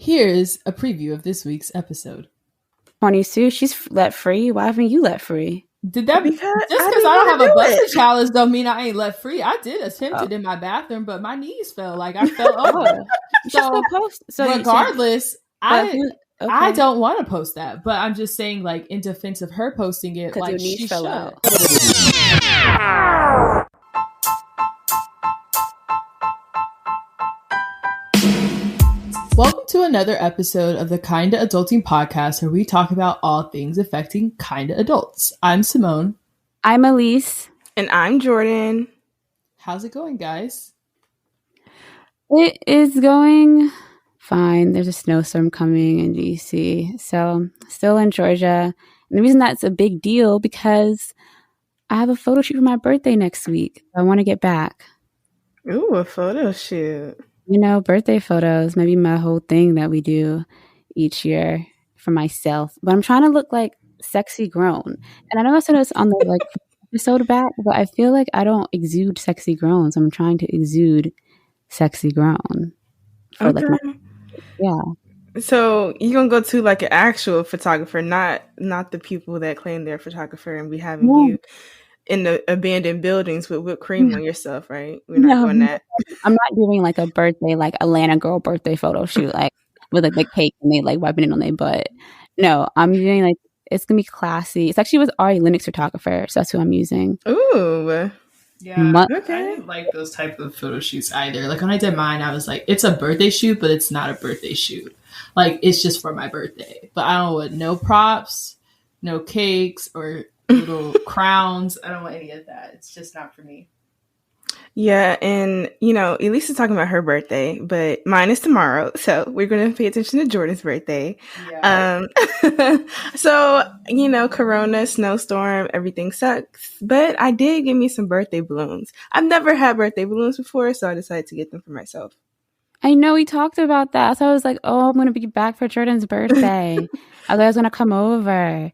Here's a preview of this week's episode. Tony Sue, she's let free. Why haven't you let free? Did that just because I don't have a busted challenge don't mean I ain't let free. I did attempt it in my bathroom, but my knees fell. Like I fell over. So regardless, I don't want to post that, but I'm just saying, like, in defense of her posting it, like she fell out. Welcome to another episode of the Kinda Adulting Podcast, where we talk about all things affecting kinda adults. I'm Simone. I'm Elise. And I'm Jordan. How's it going, guys? It is going fine. There's a snowstorm coming in DC, so still in Georgia. And the reason that's a big deal because I have a photo shoot for my birthday next week. I want to get back. Ooh, a photo shoot. You know, birthday photos, maybe my whole thing that we do each year for myself. But I'm trying to look like sexy grown. And I know I said this on the episode back, but I feel like I don't exude sexy grown. So I'm trying to exude sexy grown. Okay. Yeah. So you're going to go to like an actual photographer, not the people that claim they're a photographer and be having you in the abandoned buildings with whipped cream on yourself, right? We're not doing that. I'm not doing like a birthday, like Atlanta girl birthday photo shoot, like with a big cake and they like wiping it on their butt. No, I'm doing like, it's going to be classy. It's actually with Ari Lennox photographer, so that's who I'm using. Ooh. Yeah, okay. I didn't like those type of photo shoots either. Like when I did mine, I was like, it's a birthday shoot, but it's not a birthday shoot. Like it's just for my birthday. But I don't want no props, no cakes, or little crowns. I don't want any of that. It's just not for me. Yeah, and you know, Elise is talking about her birthday, but mine is tomorrow, so we're going to pay attention to Jordan's birthday. Yeah. So you know, Corona, snowstorm, everything sucks. But I did give me some birthday balloons. I've never had birthday balloons before, so I decided to get them for myself. I know we talked about that. So I was like, oh, I'm going to be back for Jordan's birthday. I was going to come over,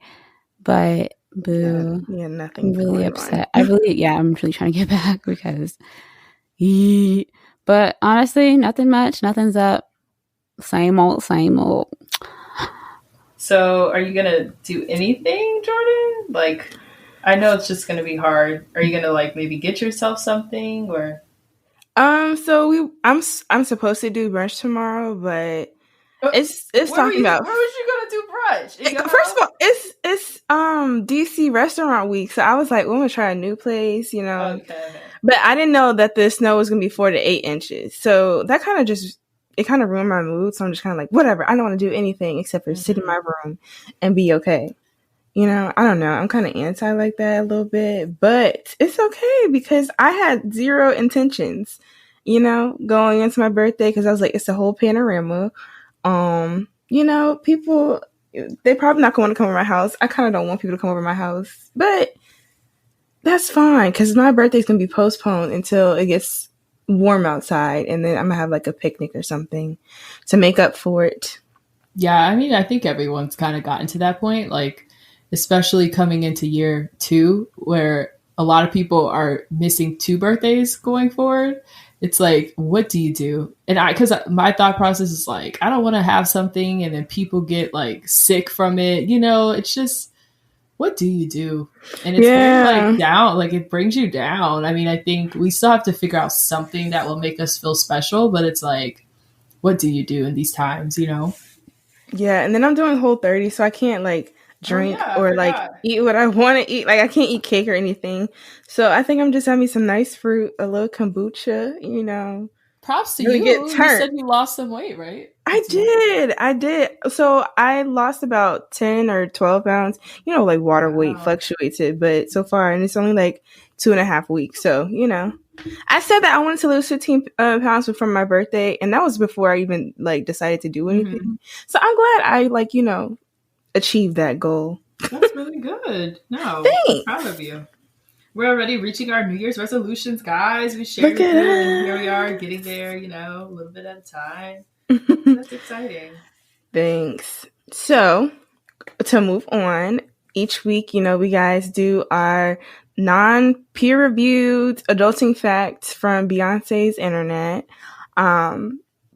but. Boo. Yeah, nothing. I'm really upset. I'm really trying to get back because but honestly, nothing much. Nothing's up. Same old. So are you gonna do anything, Jordan? Like, I know it's just gonna be hard. Are you gonna like maybe get yourself something or I'm supposed to do brunch tomorrow, but it's talking about. Where was you gonna do brunch? First of all, it's DC restaurant week, so I was like, well, I'm gonna try a new place, you know. Okay. But I didn't know that the snow was gonna be 4 to 8 inches, so that kind of ruined my mood. So I'm just kind of like, whatever. I don't want to do anything except for sit in my room and be okay. You know, I don't know. I'm kind of anti like that a little bit, but it's okay because I had zero intentions, you know, going into my birthday because I was like, it's a whole panorama. You know, people, they're probably not going to come over my house. I kind of don't want people to come over my house, but that's fine because my birthday's going to be postponed until it gets warm outside, and then I'm going to have like a picnic or something to make up for it. Yeah, I mean, I think everyone's kind of gotten to that point, like, especially coming into year 2, where a lot of people are missing 2 birthdays going forward. It's like, what do you do? And because my thought process is like, I don't want to have something and then people get like sick from it. You know, it's just, what do you do? And it's very, like down, like it brings you down. I mean, I think we still have to figure out something that will make us feel special, but it's like, what do you do in these times, you know? Yeah. And then I'm doing Whole30, so I can't like drink or like eat what I want to eat. Like I can't eat cake or anything. So I think I'm just having some nice fruit, a little kombucha, you know. Props to you. You said you lost some weight, right? I did. So I lost about 10 or 12 pounds. You know, like water weight fluctuates it, but so far, and it's only like 2.5 weeks. So, you know, I said that I wanted to lose 15 pounds before my birthday, and that was before I even like decided to do anything. Mm-hmm. So I'm glad I like, you know, achieved that goal. That's really good. No, I'm proud of you. We're already reaching our New Year's resolutions, guys. We shared it, and here we are getting there, you know, a little bit at a time. That's exciting. Thanks. So, to move on, each week, you know, we guys do our non-peer-reviewed adulting facts from Beyonce's internet.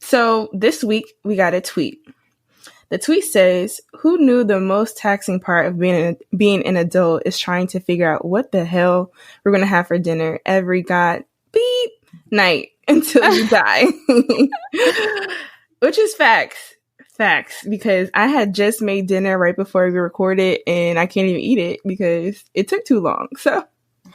So this week we got a tweet. The tweet says, "Who knew the most taxing part of being an adult is trying to figure out what the hell we're going to have for dinner every beep night until you die." Which is facts. Facts. Because I had just made dinner right before we recorded and I can't even eat it because it took too long. So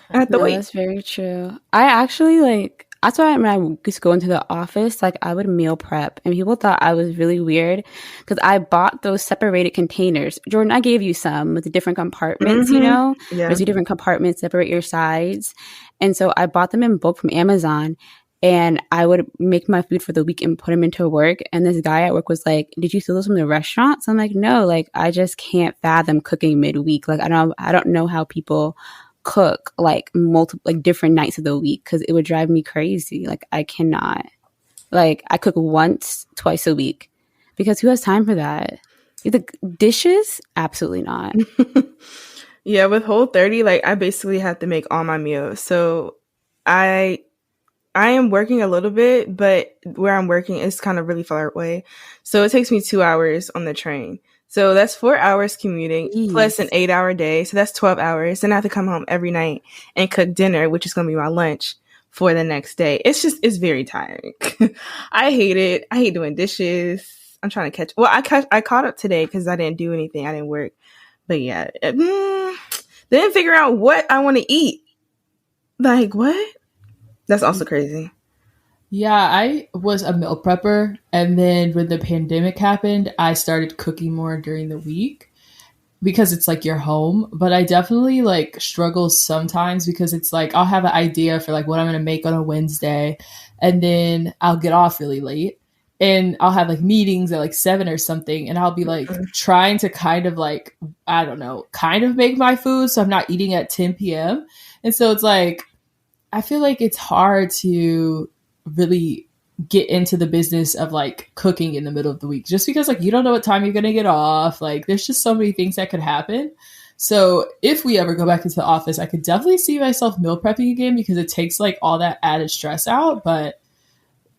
I have to wait. That's very true. I actually that's why when I used to go into the office, I would meal prep, and people thought I was really weird because I bought those separated containers. Jordan, I gave you some with the different compartments, Yeah. There's 2 different compartments, separate your sides. And so I bought them in bulk from Amazon, and I would make my food for the week and put them into work. And this guy at work was like, "Did you steal those from the restaurant?" So I'm like, "No, I just can't fathom cooking midweek. I don't know how people cook multiple different nights of the week because it would drive me crazy. I cannot. I cook once, twice a week because who has time for that? The dishes, absolutely not. Yeah, with Whole30, I basically have to make all my meals. So I am working a little bit, but where I'm working is kind of really far away. So it takes me 2 hours on the train. So that's 4 hours commuting plus an 8-hour day. So that's 12 hours. Then I have to come home every night and cook dinner, which is going to be my lunch for the next day. It's very tiring. I hate it. I hate doing dishes. I'm trying to catch. Well, I caught up today because I didn't do anything. I didn't work. But yeah, then figure out what I want to eat. What? That's also crazy. Yeah, I was a meal prepper, and then when the pandemic happened, I started cooking more during the week because it's you're home. But I definitely struggle sometimes because it's I'll have an idea for what I'm going to make on a Wednesday, and then I'll get off really late, and I'll have meetings at 7 or something, and I'll be trying to kind of I don't know, kind of make my food so I'm not eating at 10 p.m. And so it's I feel it's hard to really get into the business of cooking in the middle of the week just because you don't know what time you're going to get off. There's just so many things that could happen. So if we ever go back into the office, I could definitely see myself meal prepping again because it takes all that added stress out, but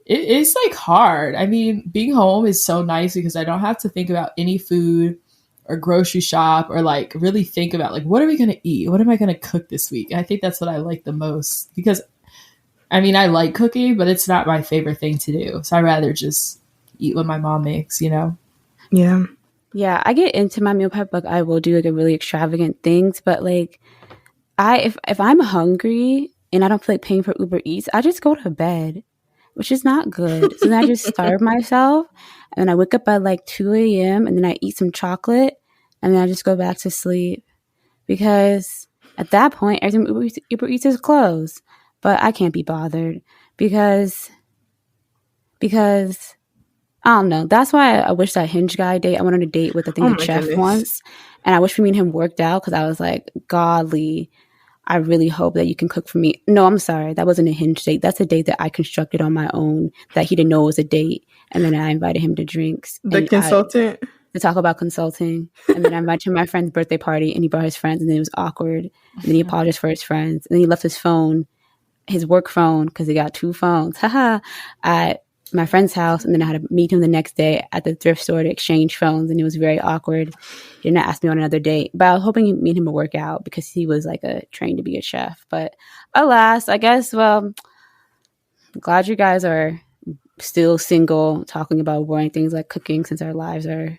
it's hard. I mean, being home is so nice because I don't have to think about any food or grocery shop or really think about what are we going to eat? What am I going to cook this week? And I think that's what I like the most because I mean, I like cooking, but it's not my favorite thing to do. So I'd rather just eat what my mom makes, Yeah. Yeah, I get into my meal prep, I will do a really extravagant things, but if I'm hungry and I don't feel like paying for Uber Eats, I just go to bed, which is not good. So then I just starve myself, and I wake up at 2 a.m. and then I eat some chocolate, and then I just go back to sleep because at that point, everything Uber Eats is closed. But I can't be bothered because I don't know. That's why I wish that Hinge guy date. I went on a date with the chef once, and I wish me and him worked out because I was godly, I really hope that you can cook for me. No, I'm sorry. That wasn't a Hinge date. That's a date that I constructed on my own that he didn't know was a date. And then I invited him to drinks. The consultant? To talk about consulting. And then I invited him to my friend's birthday party, and he brought his friends, and then it was awkward. And then he apologized for his friends. And then he left his work phone, because he got 2 phones, at my friend's house. And then I had to meet him the next day at the thrift store to exchange phones. And it was very awkward. He did not ask me on another date. But I was hoping me and him would work out because he was trained to be a chef. But alas, I guess, I'm glad you guys are still single, talking about boring things like cooking since our lives are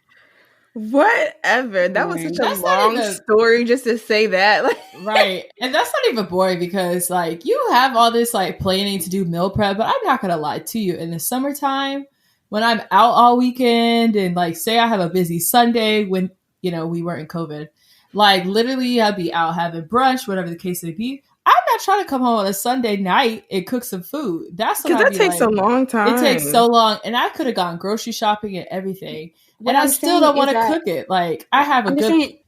whatever. That was such a long story just to say that. Right. And that's not even boring because you have all this planning to do meal prep, but I'm not going to lie to you. In the summertime, when I'm out all weekend and say I have a busy Sunday when, we weren't in COVID, literally I'd be out having brunch, whatever the case may be. I'm not trying to come home on a Sunday night and cook some food. That's because that takes a long time. It takes so long. And I could have gone grocery shopping and everything. And I still don't want to cook it. I have a good...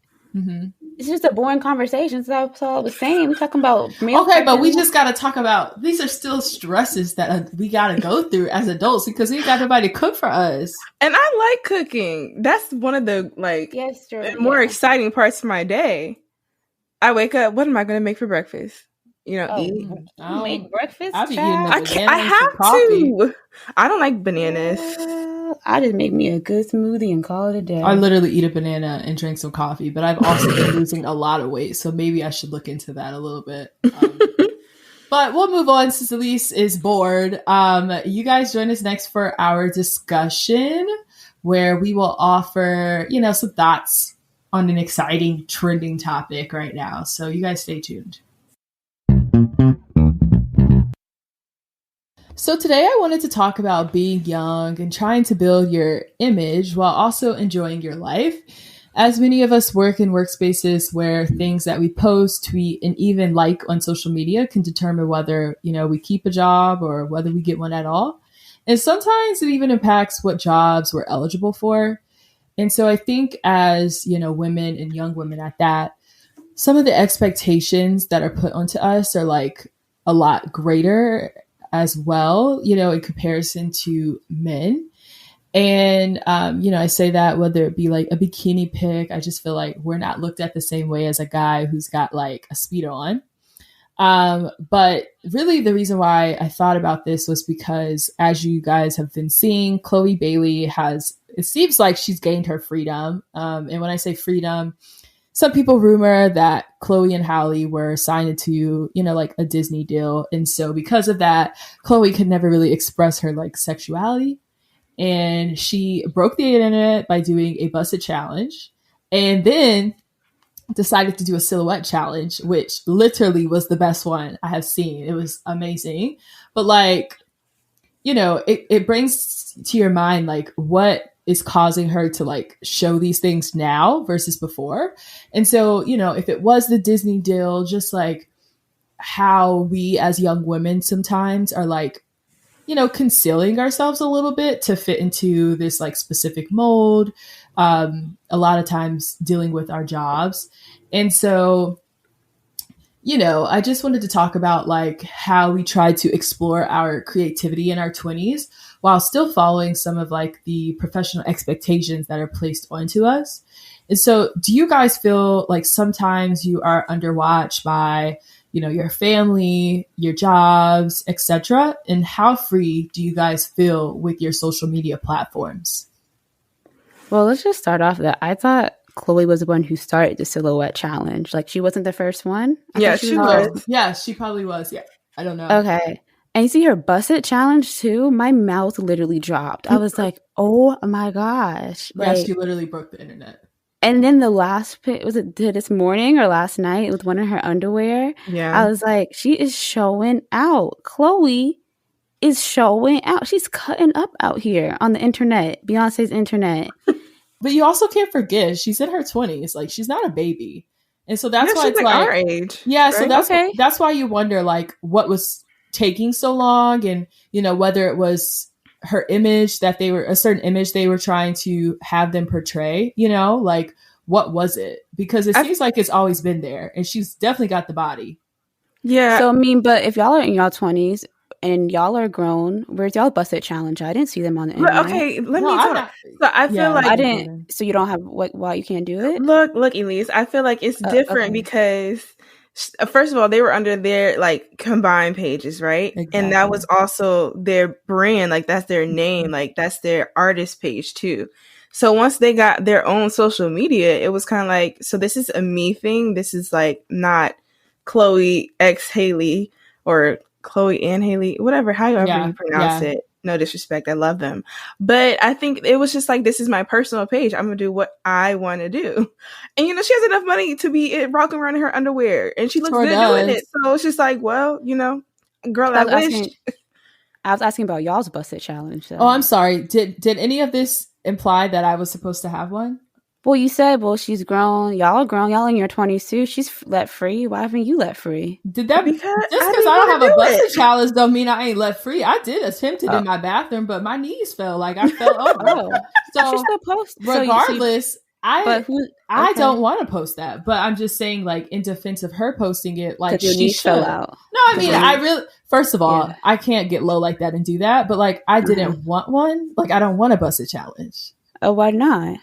It's just a boring conversation. So that's all I was saying. We're talking about meal Okay, but we just got to talk about... These are still stresses that we got to go through as adults because we got nobody to cook for us. And I like cooking. That's one of the more exciting parts of my day. I wake up, what am I going to make for breakfast? eat. You make breakfast, I'll be child? eating I have to. I don't like bananas. I just make me a good smoothie and call it a day. I literally eat a banana and drink some coffee, but I've also been losing a lot of weight, so maybe I should look into that a little bit. But we'll move on since Elise is bored. You guys join us next for our discussion where we will offer, some thoughts on an exciting trending topic right now. So you guys stay tuned. So today I wanted to talk about being young and trying to build your image while also enjoying your life. As many of us work in workspaces where things that we post, tweet, and even like on social media can determine whether, we keep a job or whether we get one at all. And sometimes it even impacts what jobs we're eligible for. And so I think as, women and young women at that, some of the expectations that are put onto us are like a lot greater as well, in comparison to men. And, I say that whether it be like a bikini pic, I just feel like we're not looked at the same way as a guy who's got like a Speedo on. But really the reason why I thought about this was because as you guys have been seeing, Chloe Bailey it seems like she's gained her freedom. And when I say freedom, some people rumor that Chloe and Halle were signed to, like a Disney deal. And so because of that, Chloe could never really express her like sexuality. And she broke the internet by doing a busted challenge and then decided to do a silhouette challenge, which literally was the best one I have seen. It was amazing. But like, it brings to your mind, like what is causing her to like show these things now versus before. And so, if it was the Disney deal, just like how we as young women sometimes are like, concealing ourselves a little bit to fit into this like specific mold, a lot of times dealing with our jobs. And so, I just wanted to talk about like how we try to explore our creativity in our 20s while still following some of like the professional expectations that are placed onto us. And so do you guys feel like sometimes you are underwatched by your family, your jobs, etc.? And how free do you guys feel with your social media platforms? Well, let's just start off that I thought Chloe was the one who started the silhouette challenge. Like she wasn't the first one. Yeah, she was. Yeah, she probably was. Yeah, I don't know. Okay. And you see her busted challenge too? My mouth literally dropped. I was like, oh my gosh. Yeah, she literally broke the internet. And then the last pic, was it this morning or last night with one of her underwear? Yeah. I was like, she is showing out. Chloe is showing out. She's cutting up out here on the internet, Beyonce's internet. But you also can't forget, she's in her 20s. Like, she's not a baby. And so that's why it's like our age. Yeah, right? So that's why you wonder, like, what was taking so long and, whether it was her image that a certain image they were trying to have them portray, like what was it? Because it seems like it's always been there and she's definitely got the body. Yeah. So, but if y'all are in y'all 20s and y'all are grown, where's y'all busted challenge? I didn't see them on the internet. Okay, let me talk. So I feel like I didn't. So you don't have why you can't do it? Look, Elise, I feel like it's different because first of all, they were under their like combined pages, right? Exactly. And that was also their brand, like that's their name, like that's their artist page too. So once they got their own social media, it was kind of like, so this is a me thing. This is like not Chloe x Halle or Chloe and Halle, whatever, however you pronounce it. No disrespect, I love them. But I think it was just like, this is my personal page. I'm going to do what I want to do. And, she has enough money to be rocking around in her underwear. And she looks good doing it. So it's just like, well, girl, I wish. I was asking about y'all's busted challenge. So. Oh, I'm sorry. Did any of this imply that I was supposed to have one? Well, you said, she's grown. Y'all are grown. Y'all in your 20s too. She's let free. Why haven't you let free? Did that just because I don't have a busted challenge don't mean I ain't let free. I did attempt it in my bathroom, but my knees fell. Like I fell over. So she's still post. Regardless, I don't want to post that. But I'm just saying, like in defense of her posting it, like she fell out. No, I mean, I really. First of all, I can't get low like that and do that. But like, I didn't want one. Like, I don't want a busted challenge. Oh, why not?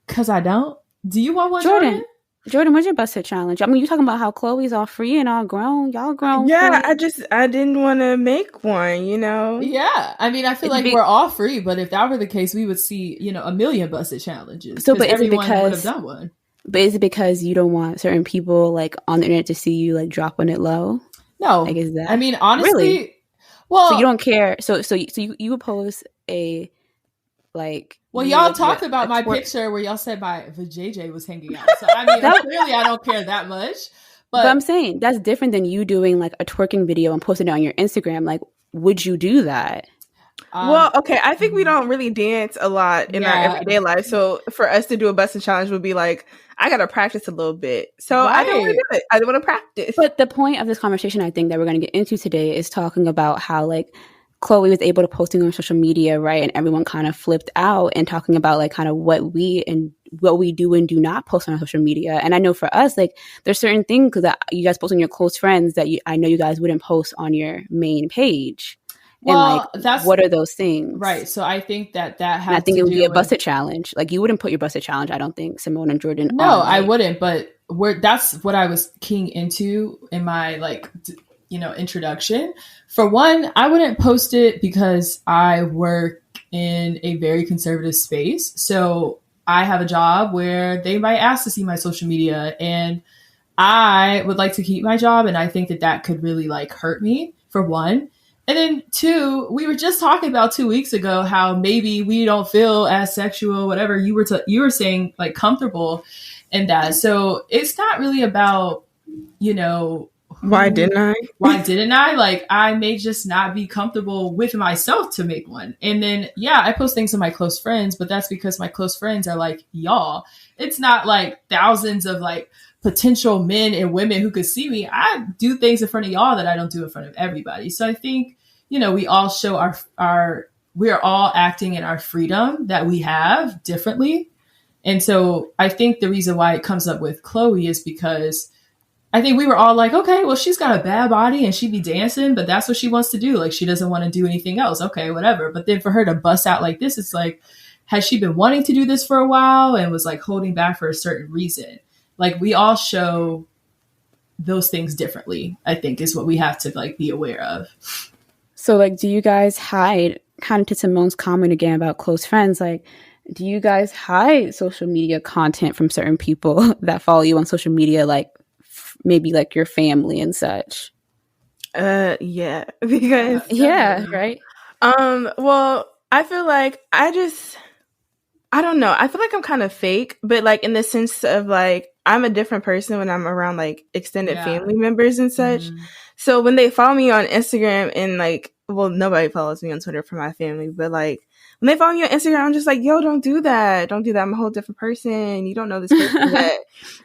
Because I don't. Do you want one, Jordan? Jordan, what's your busted challenge? I mean, you talking about how Chloe's all free and all grown. Y'all grown. Yeah, free. I didn't want to make one, Yeah, I mean, I feel like we're all free, but if that were the case, we would see, a million busted challenges. So, but is it everyone would have done one. But is it because you don't want certain people like on the internet to see you like dropping it low? No, like is that? I mean, honestly, really? Well, so you don't care. So you would post a like. Well, y'all talked about my picture where y'all said my JJ was hanging out. So I mean, clearly I don't care that much. But I'm saying that's different than you doing like a twerking video and posting it on your Instagram. Like, would you do that? Well, okay, I think we don't really dance a lot in our everyday life. So for us to do a busting challenge would be like, I got to practice a little bit. So I don't want to do it. I don't want to practice. But the point of this conversation, I think that we're going to get into today is talking about how like Chloe was able to posting on social media, right? And everyone kind of flipped out and talking about like kind of what we do and do not post on social media. And I know for us, like there's certain things that you guys post on your close friends that I know you guys wouldn't post on your main page. Well, and like, what are those things? Right. So I think that has I think it would be a busted challenge. Like you wouldn't put your busted challenge, I don't think, Simone and Jordan. No, I wouldn't. But that's what I was keying into in my introduction. For one, I wouldn't post it because I work in a very conservative space. So I have a job where they might ask to see my social media, and I would like to keep my job. And I think that could really like hurt me, for one. And then two, we were just talking about 2 weeks ago how maybe we don't feel as sexual, whatever you were saying, like comfortable in that. So it's not really about, why didn't I? Why didn't I? Like I may just not be comfortable with myself to make one. And then, yeah, I post things to my close friends, but that's because my close friends are like y'all. It's not like thousands of like potential men and women who could see me. I do things in front of y'all that I don't do in front of everybody. So I think, we all show we are all acting in our freedom that we have differently. And so I think the reason why it comes up with Chloe is because I think we were all like, okay, well, she's got a bad body and she'd be dancing, but that's what she wants to do. Like, she doesn't want to do anything else. Okay, whatever. But then for her to bust out like this, it's like, has she been wanting to do this for a while and was like holding back for a certain reason? Like, we all show those things differently, I think, is what we have to like be aware of. So like, do you guys hide, kind of to Simone's comment again about close friends, like, do you guys hide social media content from certain people that follow you on social media, like maybe like your family and such? Yeah, because right. Well, I feel like I don't know. I feel like I'm kind of fake, but like in the sense of like I'm a different person when I'm around like extended family members and such. Mm-hmm. So when they follow me on Instagram and like, well, nobody follows me on Twitter for my family, but like when they follow me on Instagram, I'm just like, yo, don't do that. Don't do that. I'm a whole different person. You don't know this person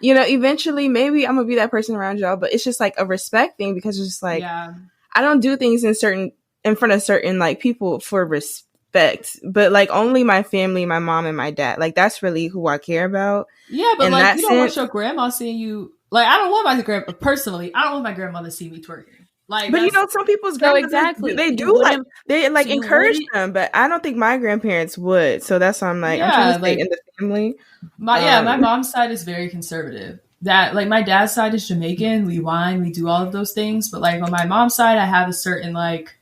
yet. Eventually maybe I'm gonna be that person around y'all, but it's just like a respect thing because it's just like, I don't do things in front of certain like people for respect, but like only my family, my mom and my dad, like that's really who I care about. Yeah, but like you don't want your grandma seeing you. Like I don't want my grandma personally. I don't want my grandma to see me twerking. Like, but some people's grandparents they do like they like encourage them, but I don't think my grandparents would. So that's why I'm like I'm trying to stay in the family. My mom's side is very conservative. That like my dad's side is Jamaican. We wine, we do all of those things. But like on my mom's side, I have a certain like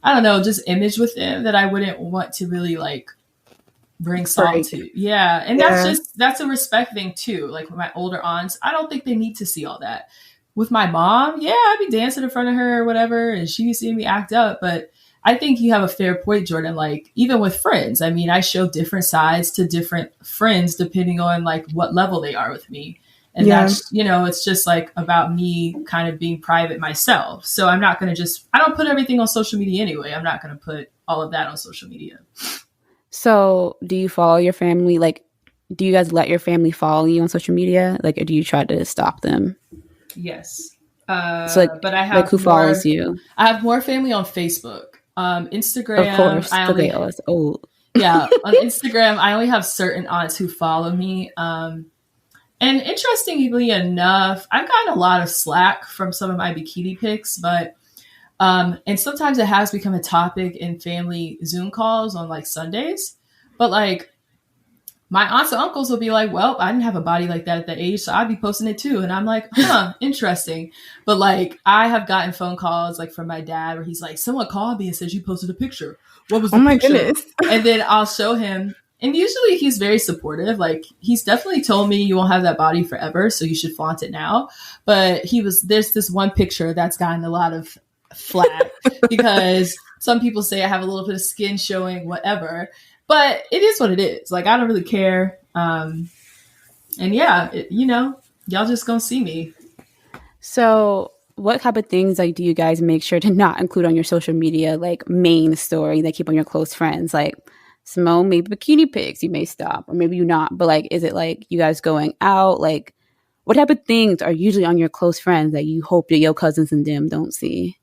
I don't know, just image with them that I wouldn't want to really like bring salt to. Yeah. And that's a respect thing too. Like with my older aunts, I don't think they need to see all that. With my mom, I'd be dancing in front of her or whatever, and she'd be seeing me act up. But I think you have a fair point, Jordan. Like even with friends, I mean, I show different sides to different friends depending on like what level they are with me. And that's, it's just like about me kind of being private myself. So I'm not going to I don't put everything on social media anyway. I'm not going to put all of that on social media. So do you follow your family? Like, do you guys let your family follow you on social media? Like, or do you try to stop them? Yes. So like, but I have like who follows you? I have more family on Facebook. Instagram. Of course. That's old. Yeah. On Instagram, I only have certain aunts who follow me. And interestingly enough, I've gotten a lot of slack from some of my bikini pics, but and sometimes it has become a topic in family Zoom calls on like Sundays. But like my aunts and uncles will be like, well, I didn't have a body like that at that age, so I'd be posting it too. And I'm like, huh, interesting. But like, I have gotten phone calls like from my dad where he's like, someone called me and said you posted a picture. What was the picture? Goodness. And then I'll show him. And usually he's very supportive. Like, he's definitely told me you won't have that body forever, so you should flaunt it now. But there's this one picture that's gotten a lot of flack because some people say I have a little bit of skin showing, whatever. But it is what it is. Like, I don't really care. And yeah, y'all just gonna see me. So what type of things like do you guys make sure to not include on your social media, like main story that keep on your close friends? Like, Simone, maybe bikini pics you may stop, or maybe you not. But like, is it like you guys going out? Like, what type of things are usually on your close friends that you hope that your cousins and them don't see?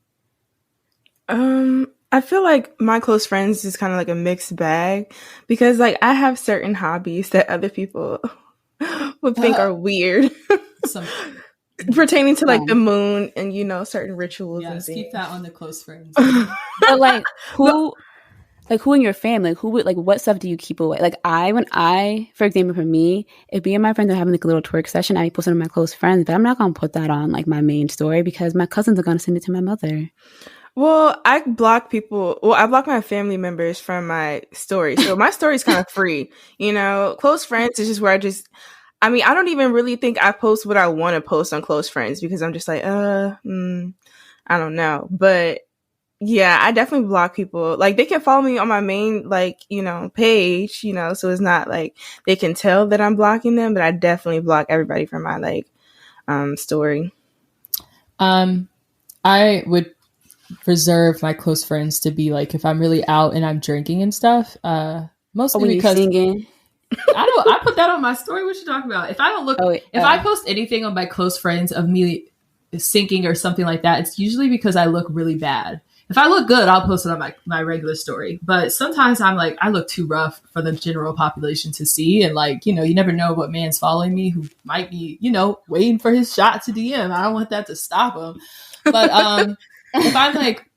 I feel like my close friends is kind of like a mixed bag because like I have certain hobbies that other people would think are weird. Pertaining to like the moon and certain rituals and things. Keep that on the close friends. But like who in your family, who would like what stuff do you keep away? Like for example, for me, if me and my friends are having like a little twerk session, I post it on my close friends, but I'm not gonna put that on like my main story because my cousins are gonna send it to my mother. Well, I block people. Well, I block my family members from my story. So my story is kind of free. Close friends is just where I don't even really think I post what I want to post on close friends because I'm just like, I don't know. But yeah, I definitely block people. Like, they can follow me on my main, page, so it's not like they can tell that I'm blocking them, but I definitely block everybody from my, story. I would reserve my close friends to be like, if I'm really out and I'm drinking and stuff, mostly because singing. I put that on my story. What you talking about? If I don't look, if I post anything on my close friends of me sinking or something like that, it's usually because I look really bad. If I look good, I'll post it on my regular story. But sometimes I'm like, I look too rough for the general population to see. And like, you never know what man's following me who might be, waiting for his shot to DM. I don't want that to stop him. But if I'm like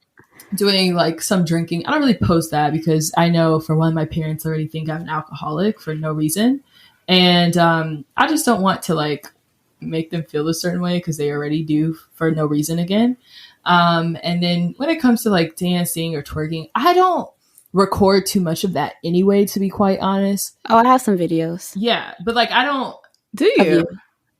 doing like some drinking, I don't really post that because I know for one, my parents already think I'm an alcoholic for no reason. And I just don't want to like make them feel a certain way because they already do for no reason again. And then when it comes to like dancing or twerking, I don't record too much of that anyway, to be quite honest. Oh, I have some videos. Yeah, but like I don't. Do you?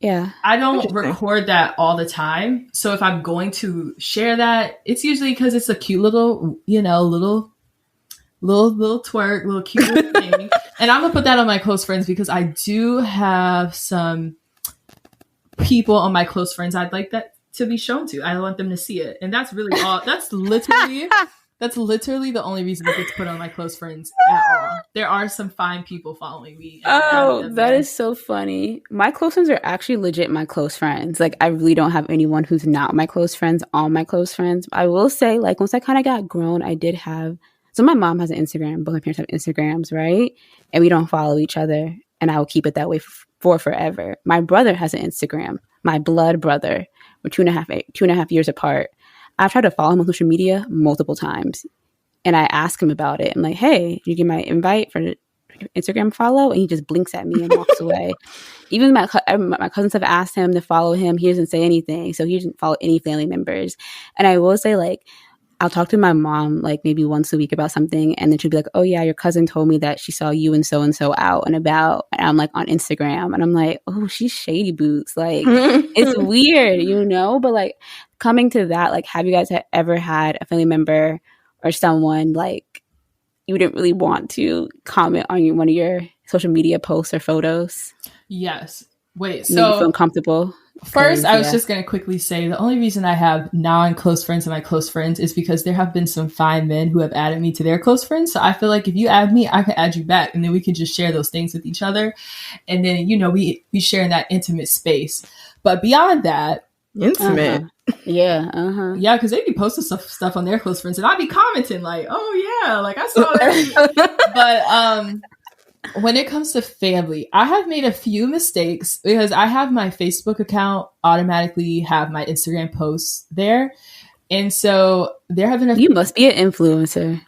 Yeah. I don't record that all the time. So if I'm going to share that, it's usually because it's a cute little, little twerk, little cute little thing. And I'm going to put that on my close friends because I do have some people on my close friends I'd like that to be shown to. I want them to see it. And that's really all. That's literally the only reason it gets put on my close friends at all. There are some fine people following me. Oh, that is so funny. My close friends are actually legit my close friends. Like, I really don't have anyone who's not my close friends on my close friends. I will say, like, once I kind of got grown, I did have... So my mom has an Instagram. Both my parents have Instagrams, right? And we don't follow each other. And I will keep it that way for forever. My brother has an Instagram. My blood brother. We're 2.5 years apart. I've tried to follow him on social media multiple times. And I ask him about it. I'm like, hey, did you get my invite for Instagram follow? And he just blinks at me and walks away. Even my cousins have asked him to follow him. He doesn't say anything. So he doesn't follow any family members. And I will say, like, I'll talk to my mom like maybe once a week about something. And then she'll be like, oh, yeah, your cousin told me that she saw you and so out and about. And I'm like on Instagram. And I'm like, oh, she's shady boots. Like, it's weird, But like coming to that, like, have you guys ever had a family member or someone like you didn't really want to comment on one of your social media posts or photos? Yes. Wait, so maybe feel uncomfortable? First, I was just going to quickly say the only reason I have non-close friends in my close friends is because there have been some fine men who have added me to their close friends. So I feel like if you add me, I can add you back, and then we can just share those things with each other. And then, we share in that intimate space. But beyond that, intimate. Yeah. Yeah, because they be posting stuff on their close friends, and I'd be commenting like, "Oh yeah, like I saw that." But when it comes to family, I have made a few mistakes because I have my Facebook account automatically have my Instagram posts there, and so there have been You must be an influencer.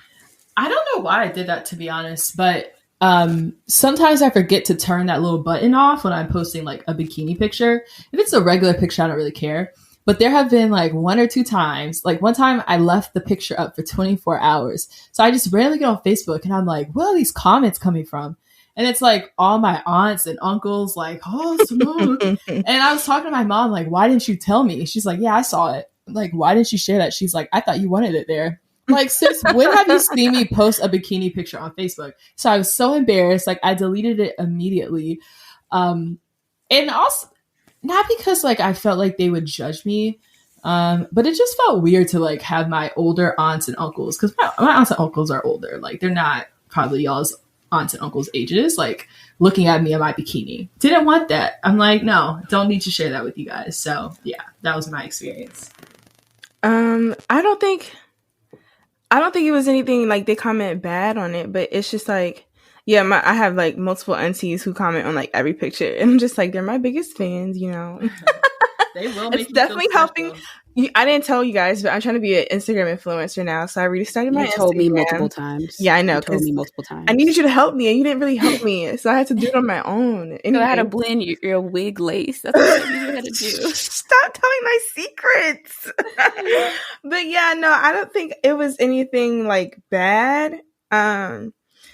I don't know why I did that, to be honest, but sometimes I forget to turn that little button off when I'm posting like a bikini picture. If it's a regular picture, I don't really care. But there have been like 1 or 2 times, like one time I left the picture up for 24 hours. So I just randomly get on Facebook and I'm like, where are these comments coming from? And it's like all my aunts and uncles like, oh, Simone. And I was talking to my mom, like, why didn't you tell me? She's like, yeah, I saw it. I'm like, why didn't you share that? She's like, I thought you wanted it there. I'm like, sis, when have you seen me post a bikini picture on Facebook? So I was so embarrassed. Like, I deleted it immediately. And also, not because like I felt like they would judge me, but it just felt weird to like have my older aunts and uncles, because my aunts and uncles are older. Like, they're not probably y'all's aunts and uncles' ages, like looking at me in my bikini. Didn't want that. I'm like, no, don't need to share that with you guys. So yeah, that was my experience. I don't think it was anything like they comment bad on it, but it's just like, yeah, I have like multiple aunties who comment on like every picture, and I'm just like, they're my biggest fans, you know. They will make it's definitely helping. I didn't tell you guys, but I'm trying to be an Instagram influencer now, so I restarted my Instagram. You told me multiple times. Yeah, I know. You told me multiple times. I needed you to help me, and you didn't really help me, so I had to do it on my own. Anyway. I had to blend your wig lace. That's what you had to do. Stop telling my secrets. But yeah, no, I don't think it was anything like bad.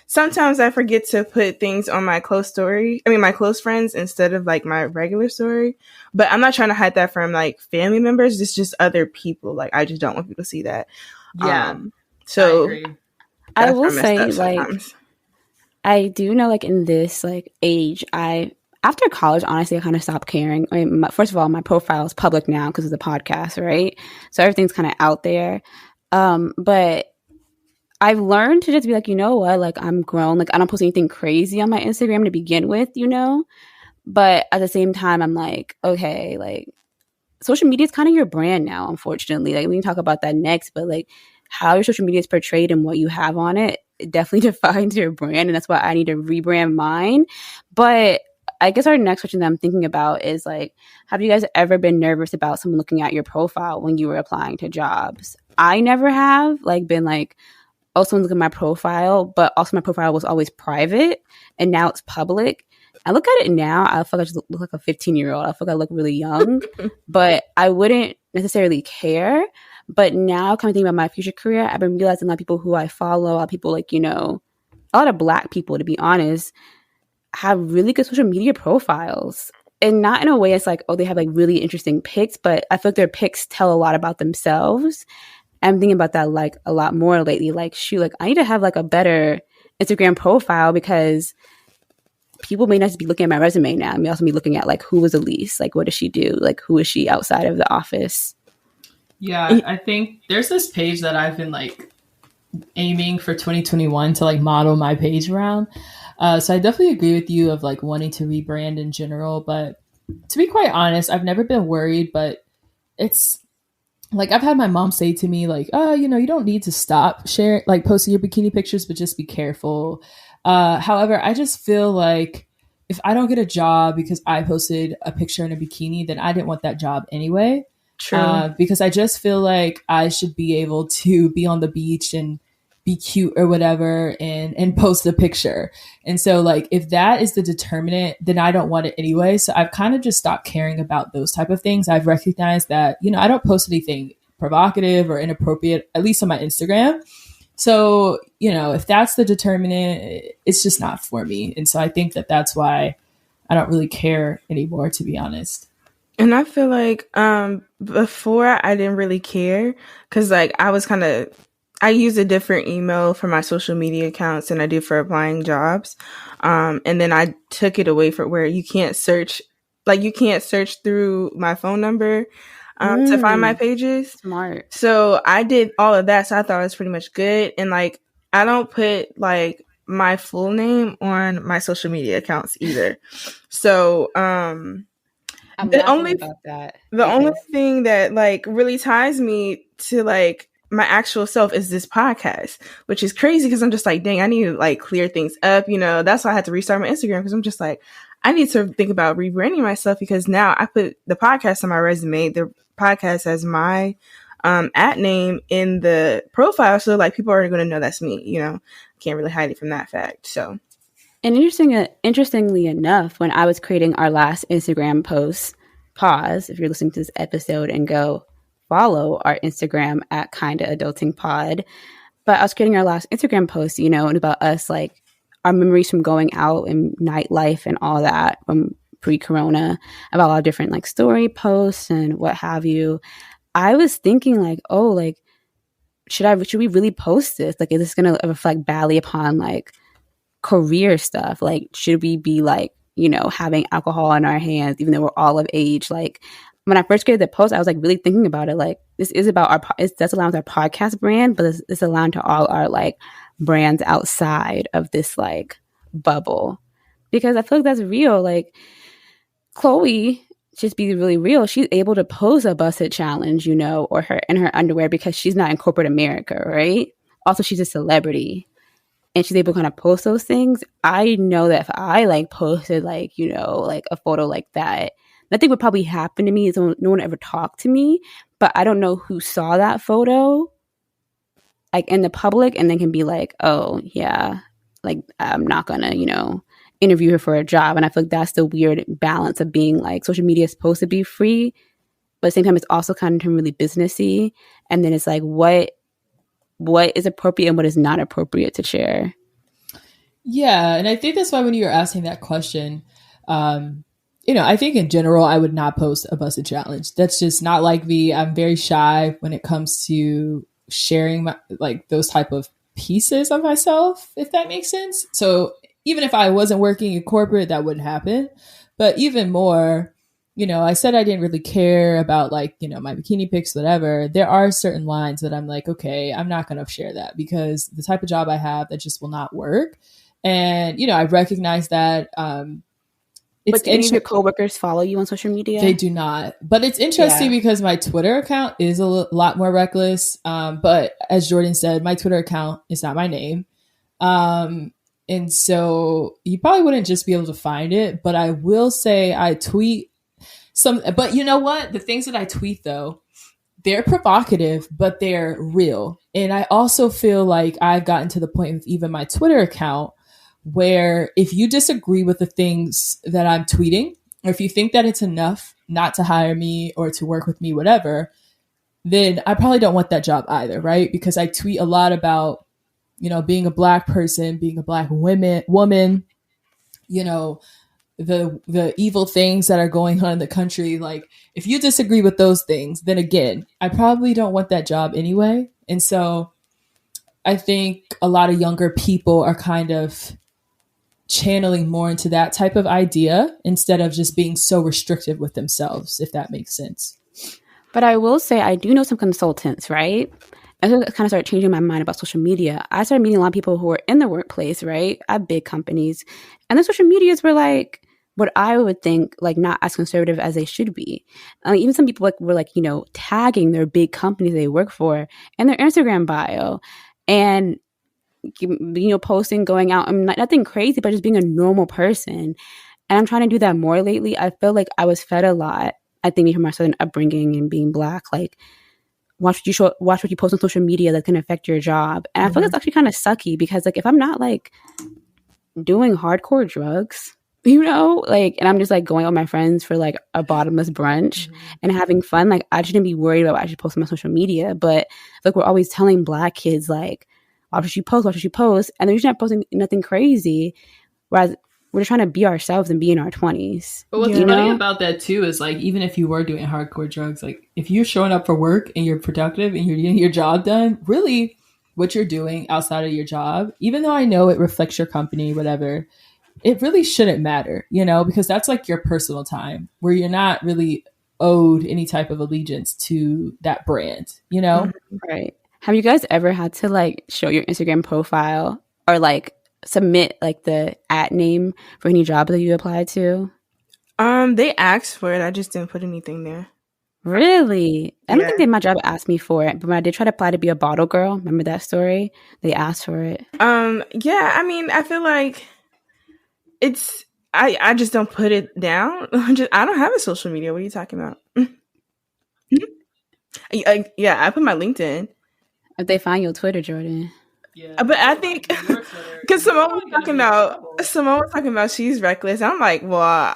Sometimes I forget to put things on my close friends instead of like my regular story. But I'm not trying to hide that from like family members. It's just other people. Like, I just don't want people to see that. Yeah. So I will say, like, I do know, like, in this like age, after college, honestly, I kind of stopped caring. I mean, first of all, my profile is public now because of the podcast, right? So everything's kind of out there. But I've learned to just be like, you know what, like, I'm grown. Like, I don't post anything crazy on my Instagram to begin with, you know? But at the same time, I'm like, okay, like, social media is kind of your brand now, unfortunately. Like, we can talk about that next, but like, how your social media is portrayed and what you have on it, it definitely defines your brand. And that's why I need to rebrand mine. But I guess our next question that I'm thinking about is like, have you guys ever been nervous about someone looking at your profile when you were applying to jobs? I never have, like, been like, oh, someone's looking at my profile, but also my profile was always private and now it's public. I look at it now, I feel like I just look like a 15-year-old. I feel like I look really young, but I wouldn't necessarily care. But now, kind of thinking about my future career, I've been realizing a lot of people who I follow, a lot of people like, you know, a lot of Black people, to be honest, have really good social media profiles. And not in a way it's like, oh, they have like really interesting pics, but I feel like their pics tell a lot about themselves. I'm thinking about that like a lot more lately. Like, shoot, like, I need to have like a better Instagram profile because people may not just be looking at my resume now. I may also be looking at like, who was Elise? Like, what does she do? Like, who is she outside of the office? Yeah, I think there's this page that I've been like aiming for 2021 to like model my page around. So I definitely agree with you of like wanting to rebrand in general. But to be quite honest, I've never been worried, but it's like, I've had my mom say to me like, oh, you know, you don't need to stop sharing, like posting your bikini pictures, but just be careful. However, I just feel like if I don't get a job because I posted a picture in a bikini, then I didn't want that job anyway. True. Because I just feel like I should be able to be on the beach and be cute or whatever and post a picture. And so like, if that is the determinant, then I don't want it anyway. So I've kind of just stopped caring about those type of things. I've recognized that, you know, I don't post anything provocative or inappropriate, at least on my Instagram. So, you know, if that's the determinant, it's just not for me. And so I think that that's why I don't really care anymore, to be honest. And I feel like before I didn't really care because like I use a different email for my social media accounts than I do for applying jobs. And then I took it away from where you can't search through my phone number to find my pages. Smart. So I did all of that. So I thought it was pretty much good. And like, I don't put like my full name on my social media accounts either. So, the only thing that like really ties me to like my actual self is this podcast, which is crazy because I'm just like, dang, I need to like clear things up. You know, that's why I had to restart my Instagram because I'm just like, I need to think about rebranding myself because now I put the podcast on my resume. The podcast has my at name in the profile. So like people are going to know that's me, you know, can't really hide it from that fact. So And interestingly enough, when I was creating our last Instagram post, pause if you're listening to this episode and go follow our Instagram at Kinda Adulting Pod. But I was creating our last Instagram post, and about us, like our memories from going out and nightlife and all that from pre-corona, about a lot of different like story posts and what have you. I was thinking like, oh, like should we really post this? Like, is this going to reflect badly upon like career stuff? Like, should we be like, having alcohol in our hands, even though we're all of age? Like, when I first created the post, I was like really thinking about it. Like, this is about that's aligned with our podcast brand, but it's aligned to all our like brands outside of this like bubble, because I feel like that's real. Like, Chloe, just be really real, she's able to pose a busted challenge, or her in her underwear because she's not in corporate America, right? Also, she's a celebrity. And she's able to kind of post those things. I know that if I like posted like, like a photo like that, nothing would probably happen to me. No one ever talked to me, but I don't know who saw that photo like in the public and then can be like, oh yeah, like I'm not gonna, interview her for a job. And I feel like that's the weird balance of being like social media is supposed to be free, but at the same time it's also kind of really businessy. And then it's like what is appropriate and what is not appropriate to share. Yeah. And I think that's why when you were asking that question, I think in general, I would not post a busted challenge. That's just not like me. I'm very shy when it comes to sharing like those type of pieces of myself, if that makes sense. So even if I wasn't working in corporate, that wouldn't happen. But even more, I said I didn't really care about like, my bikini pics, whatever. There are certain lines that I'm like, okay, I'm not going to share that because the type of job I have, that just will not work. And, I recognize that. But do any of your coworkers follow you on social media? They do not. But it's interesting because my Twitter account is a lot more reckless. But as Jordan said, my Twitter account is not my name. And so you probably wouldn't just be able to find it. But I will say I tweet but you know what? The things that I tweet though, they're provocative, but they're real. And I also feel like I've gotten to the point with even my Twitter account where if you disagree with the things that I'm tweeting, or if you think that it's enough not to hire me or to work with me, whatever, then I probably don't want that job either, right? Because I tweet a lot about, being a Black person, being a Black woman, the evil things that are going on in the country. Like, if you disagree with those things, then again, I probably don't want that job anyway. And so I think a lot of younger people are kind of channeling more into that type of idea instead of just being so restrictive with themselves, if that makes sense. But I will say I do know some consultants, right? I kind of started changing my mind about social media. I started meeting a lot of people who are in the workplace, right, at big companies. And the social medias were like what I would think like not as conservative as they should be. Even some people were like, tagging their big companies they work for in their Instagram bio. And posting, going out, nothing crazy, but just being a normal person. And I'm trying to do that more lately. I feel like I was fed a lot, I think, from my Southern upbringing and being Black, like watch what you post on social media that can affect your job. And I feel like it's actually kind of sucky because like if I'm not like doing hardcore drugs, and I'm just like going out with my friends for like a bottomless brunch and having fun, like I shouldn't be worried about what I should post on my social media. But like we're always telling Black kids like, watch what you post, and they're usually not posting nothing crazy. Whereas we're just trying to be ourselves and be in our 20s. But what's funny about that too is like, even if you were doing hardcore drugs, like if you're showing up for work and you're productive and you're getting your job done, really what you're doing outside of your job, even though I know it reflects your company, whatever, it really shouldn't matter, because that's like your personal time where you're not really owed any type of allegiance to that brand, Right. Have you guys ever had to like show your Instagram profile or like submit like the @ name for any job that you applied to? They asked for it. I just didn't put anything there. Really? I don't think my job asked me for it, but when I did try to apply to be a bottle girl, remember that story? They asked for it. Yeah, I mean, I feel like it's I just don't put it down. I don't have a social media. What are you talking about? Yeah, I put my LinkedIn. If they find your Twitter, Jordan. Yeah. But I think because Simone was talking about she's reckless. I'm like, well,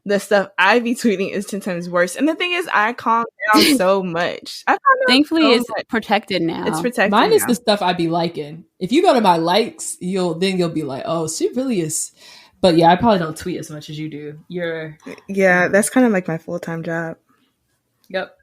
the stuff I be tweeting is 10 times worse. And the thing is, I calm down so much. Thankfully, it's protected now. It's protected. Mine is the stuff I be liking. If you go to my likes, you'll be like, oh, she really is. But yeah, I probably don't tweet as much as you do. Mm-hmm. That's kind of like my full-time job. Yep.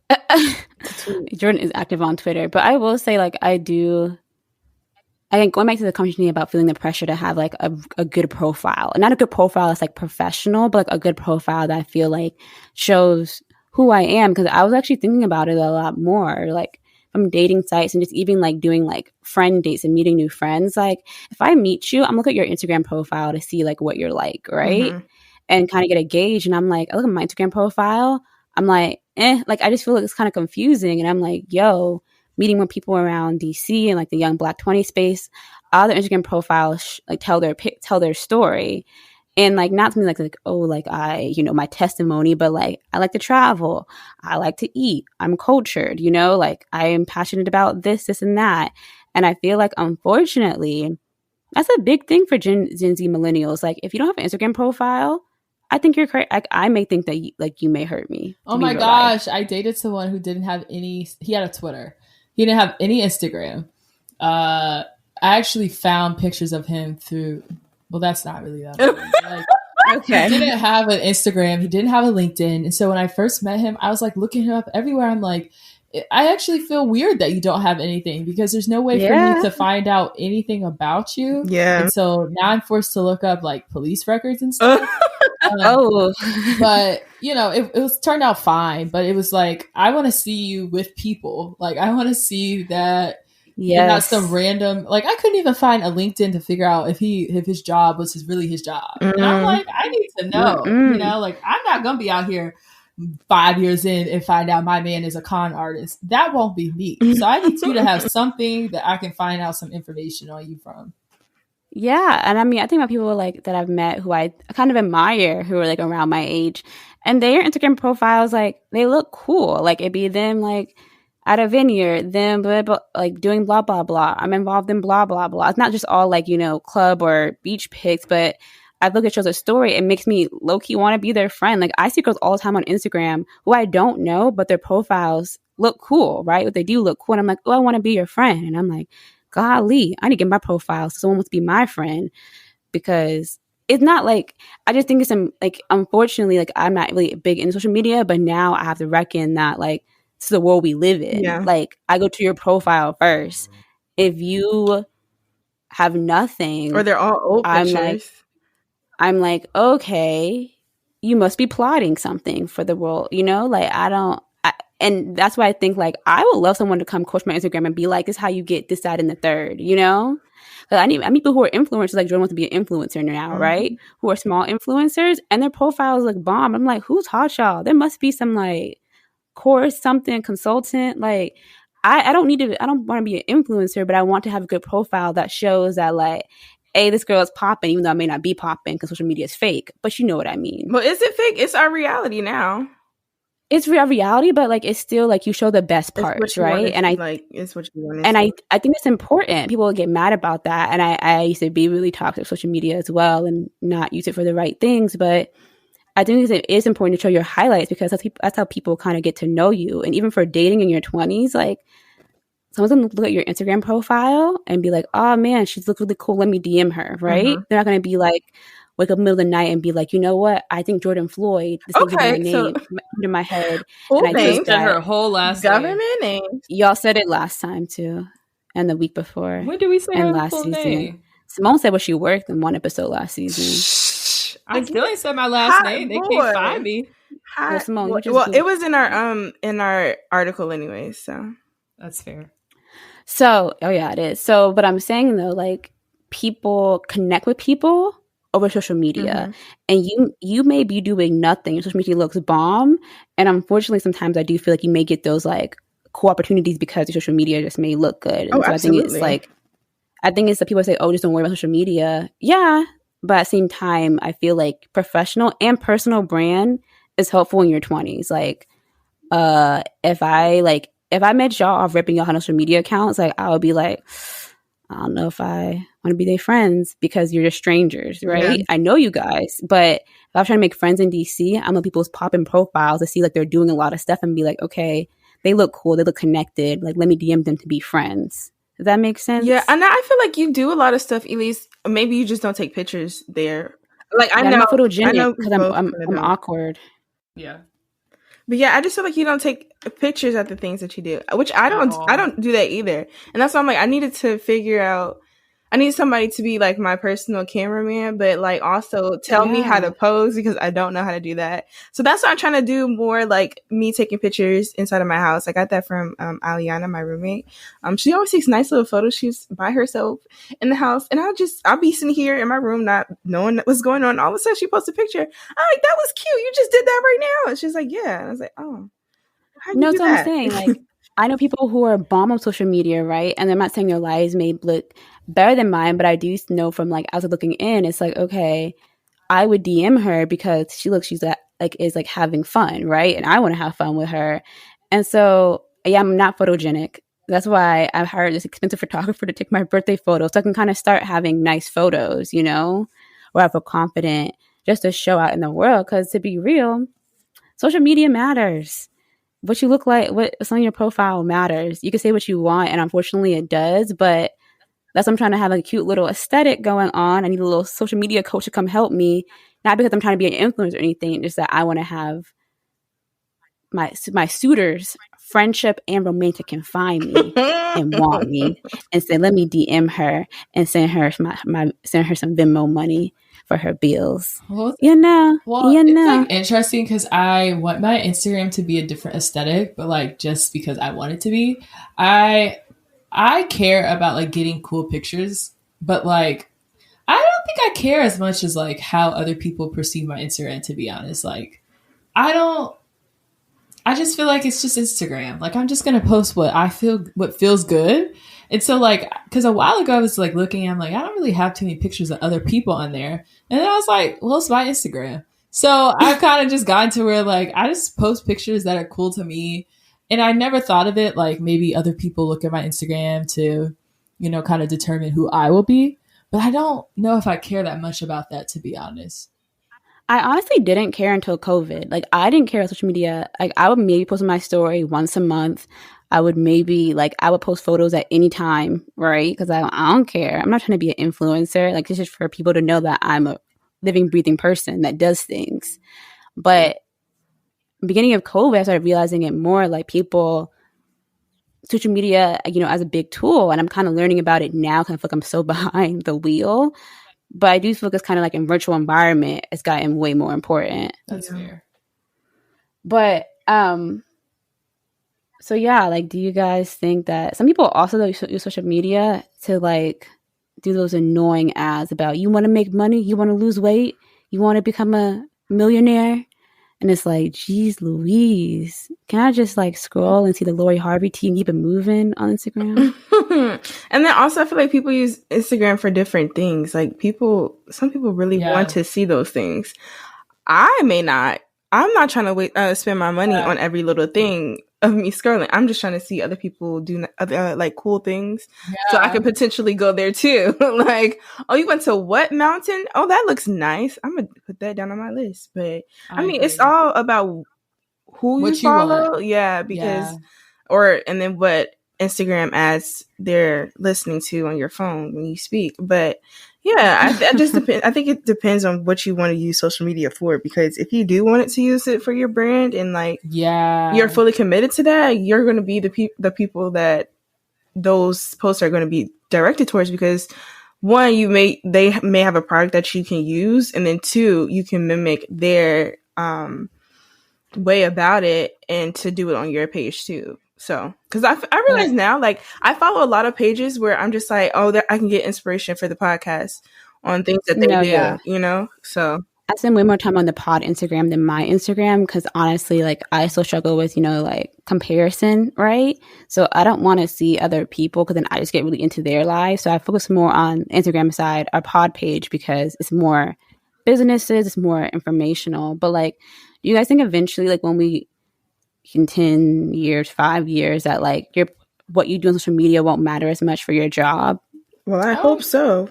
Jordan is active on Twitter, but I will say, like, I think going back to the conversation about feeling the pressure to have like a good profile, and not a good profile that's like professional, but like a good profile that I feel like shows who I am. Because I was actually thinking about it a lot more, like from dating sites and just even like doing like friend dates and meeting new friends. Like if I meet you, I'm looking at your Instagram profile to see like what you're like, right? Mm-hmm. And kind of get a gauge. And I'm like, I look at my Instagram profile, I'm like, like I just feel like it's kind of confusing. And I'm like, yo, meeting more people around DC and like the young Black 20 space, all their Instagram profiles like tell their story, and like not something like oh, like I, my testimony, but like I like to travel, I like to eat, I'm cultured, like I am passionate about this and that. And I feel like unfortunately that's a big thing for Gen Z millennials. Like if you don't have an Instagram profile, I think you're crazy. I may think that you may hurt me. Oh my gosh, I dated someone who didn't have any. He had a Twitter. He didn't have any Instagram. I actually found pictures of him through. Well, that's not really that. Like, okay. He didn't have an Instagram. He didn't have a LinkedIn. And so when I first met him, I was like looking him up everywhere. I'm like, I actually feel weird that you don't have anything, because there's no way for me to find out anything about you. Yeah. And so now I'm forced to look up like police records and stuff. But it was turned out fine. But it was like, I want to see you with people. Like I want to see that. Yeah, not some random. Like I couldn't even find a LinkedIn to figure out if his job was really his job. Mm-hmm. And I'm like, I need to know. Mm-hmm. Like I'm not gonna be out here 5 years in and find out my man is a con artist. That won't be me. So I need you to have something that I can find out some information on you from. Yeah. And I mean, I think about people like that I've met who I kind of admire, who are like around my age, and their Instagram profiles, like they look cool. Like it'd be them like at a vineyard, them blah, blah, like doing blah, blah, blah. I'm involved in blah, blah, blah. It's not just all like, club or beach pics, but I look at shows a story, it makes me low-key want to be their friend. Like I see girls all the time on Instagram who I don't know, but their profiles look cool, right? They do look cool. And I'm like, oh, I want to be your friend. And I'm like, golly, I need to get my profile so someone wants to be my friend. Because it's not like, I just think it's like, unfortunately, like I'm not really big in social media, but now I have to reckon that like, it's the world we live in. Yeah. Like I go to your profile first. If you have nothing, or they're all old pictures, I'm like, okay, you must be plotting something for the world, like and that's why I think like I would love someone to come coach my Instagram and be like, this is how you get this, that, and the third, I meet people who are influencers, like Jordan wants to be an influencer now, mm-hmm. right? Who are small influencers and their profiles look bomb. I'm like, who taught y'all? There must be some like course, something, consultant. Like I don't want to be an influencer, but I want to have a good profile that shows that like, hey, this girl is popping, even though I may not be popping because social media is fake, but you know what I mean. Well, is it fake? It's our reality now. It's real reality, but like it's still like you show the best parts, right? And it's what you want. And I think it's important. People get mad about that, and I used to be really toxic with social media as well, and not use it for the right things. But I think it is important to show your highlights, because that's how people kind of get to know you. And even for dating in your 20s, like someone's gonna look at your Instagram profile and be like, oh man, she looks really cool, let me DM her, right? Mm-hmm. They're not gonna be like, wake up in the middle of the night and be like, you know what? I think Jordan Floyd, this is my name into my head. Full and I name, said her whole last government name. Y'all said it last time too, and the week before. When did we say her last full season? Name? Simone said where she worked in one episode last season. I still ain't said my last name. They can't find me. Well, Simone, it was in our article anyway, so that's fair. So, oh yeah, it is. So, but I'm saying though, like people connect with people over social media, mm-hmm. and you may be doing nothing. Your social media looks bomb, and unfortunately, sometimes I do feel like you may get those like cool opportunities because your social media just may look good. And so absolutely. I think it's that people say, "Oh, just don't worry about social media." Yeah, but at the same time, I feel like professional and personal brand is helpful in your 20s. Like, if I met y'all off ripping y'all on social media accounts, like I would be like, I don't know if I want to be their friends because you're just strangers, right? Yeah. I know you guys, but if I'm trying to make friends in DC, I'm on people's popping profiles to see like they're doing a lot of stuff and be like, okay, they look cool, they look connected. Like, let me DM them to be friends. Does that make sense? Yeah, and I feel like you do a lot of stuff, Elise. Maybe you just don't take pictures there. Like I'm not I photogenic know because both I'm kinda don't. awkward. Yeah. But yeah, I just feel like you don't take pictures of the things that you do, which I At all. don't do that either. And that's why I'm like, I needed to figure out. I need somebody to be like my personal cameraman, but like also tell me how Yeah. to pose because I don't know how to do that. So that's what I'm trying to do more, like me taking pictures inside of my house. I got that from Aliana, my roommate. She always takes nice little photo shoots by herself in the house, and I'll be sitting here in my room not knowing what's going on. All of a sudden, she posts a picture. I'm like, that was cute. You just did that right now. And she's like, yeah. And I was like, oh, how do you No, do that's what I'm that? saying. Like, I know people who are bomb on social media, right? And I'm not saying their lives may look better than mine, but I do know from like as looking in, it's like, okay, I would DM her because she's like having fun, right? And I want to have fun with her. And so yeah, I'm not photogenic. That's why I've hired this expensive photographer to take my birthday photos so I can kind of start having nice photos, you know, where I feel confident just to show out in the world. Because to be real, social media matters. What you look like, what's on your profile matters. You can say what you want, and unfortunately it does, but that's I'm trying to have a cute little aesthetic going on. I need a little social media coach to come help me, not because I'm trying to be an influencer or anything, just that I want to have my suitors, friendship and romantic, can find me and want me and say, let me DM her and send her send her some Venmo money for her bills. Well, You know. it's like interesting because I want my Instagram to be a different aesthetic, but like just because I want it to be, I care about like getting cool pictures, but like I don't think I care as much as like how other people perceive my Instagram. To be honest, like I just feel like it's just Instagram. Like I'm just gonna post what feels good. And so like, cause a while ago I was like looking, I'm like, I don't really have too many pictures of other people on there. And then I was like, well, it's my Instagram. So I've kind of just gotten to where like, I just post pictures that are cool to me. And I never thought of it like maybe other people look at my Instagram to, you know, kind of determine who I will be. But I don't know if I care that much about that, to be honest. I honestly didn't care until COVID. Like, I didn't care about social media. Like, I would maybe post my story once a month. I would post photos at any time, right? Because I don't care. I'm not trying to be an influencer. Like, it's just for people to know that I'm a living, breathing person that does things. But beginning of COVID, I started realizing it more. Like, social media, you know, as a big tool, and I'm kind of learning about it now. Kind of feel like I'm so behind the wheel. But I do feel like it's kind of like in virtual environment, it's gotten way more important. That's fair. But so yeah, like, do you guys think that some people also use social media to like do those annoying ads about you want to make money, you want to lose weight, you want to become a millionaire? And it's like, geez Louise, can I just like scroll and see the Lori Harvey tea and keep it moving on Instagram? And then also I feel like people use Instagram for different things. Like some people really want to see those things. I may not. I'm not trying to spend my money on every little thing of me scrolling. I'm just trying to see other people do other like cool things, so I could potentially go there too. Like, oh, you went to what mountain? Oh, that looks nice. I'm gonna put that down on my list. But I mean, it's all about who you follow. Yeah, because and then what Instagram ads they're listening to on your phone when you speak. But yeah, I just depend. I think it depends on what you want to use social media for. Because if you do want it to use it for your brand and like you're fully committed to that, you're going to be the people that those posts are going to be directed towards. Because one, they may have a product that you can use, and then two, you can mimic their way about it and to do it on your page too. So, because I realize now, like, I follow a lot of pages where I'm just like, oh, I can get inspiration for the podcast on things that they do, you know? So I spend way more time on the pod Instagram than my Instagram because honestly, like, I still struggle with, you know, like comparison, right? So I don't want to see other people because then I just get really into their lives. So I focus more on Instagram side, our pod page, because it's more businesses, it's more informational. But like, do you guys think eventually, like when we in 10 years, 5 years, that like what you do on social media won't matter as much for your job? Well, I hope so.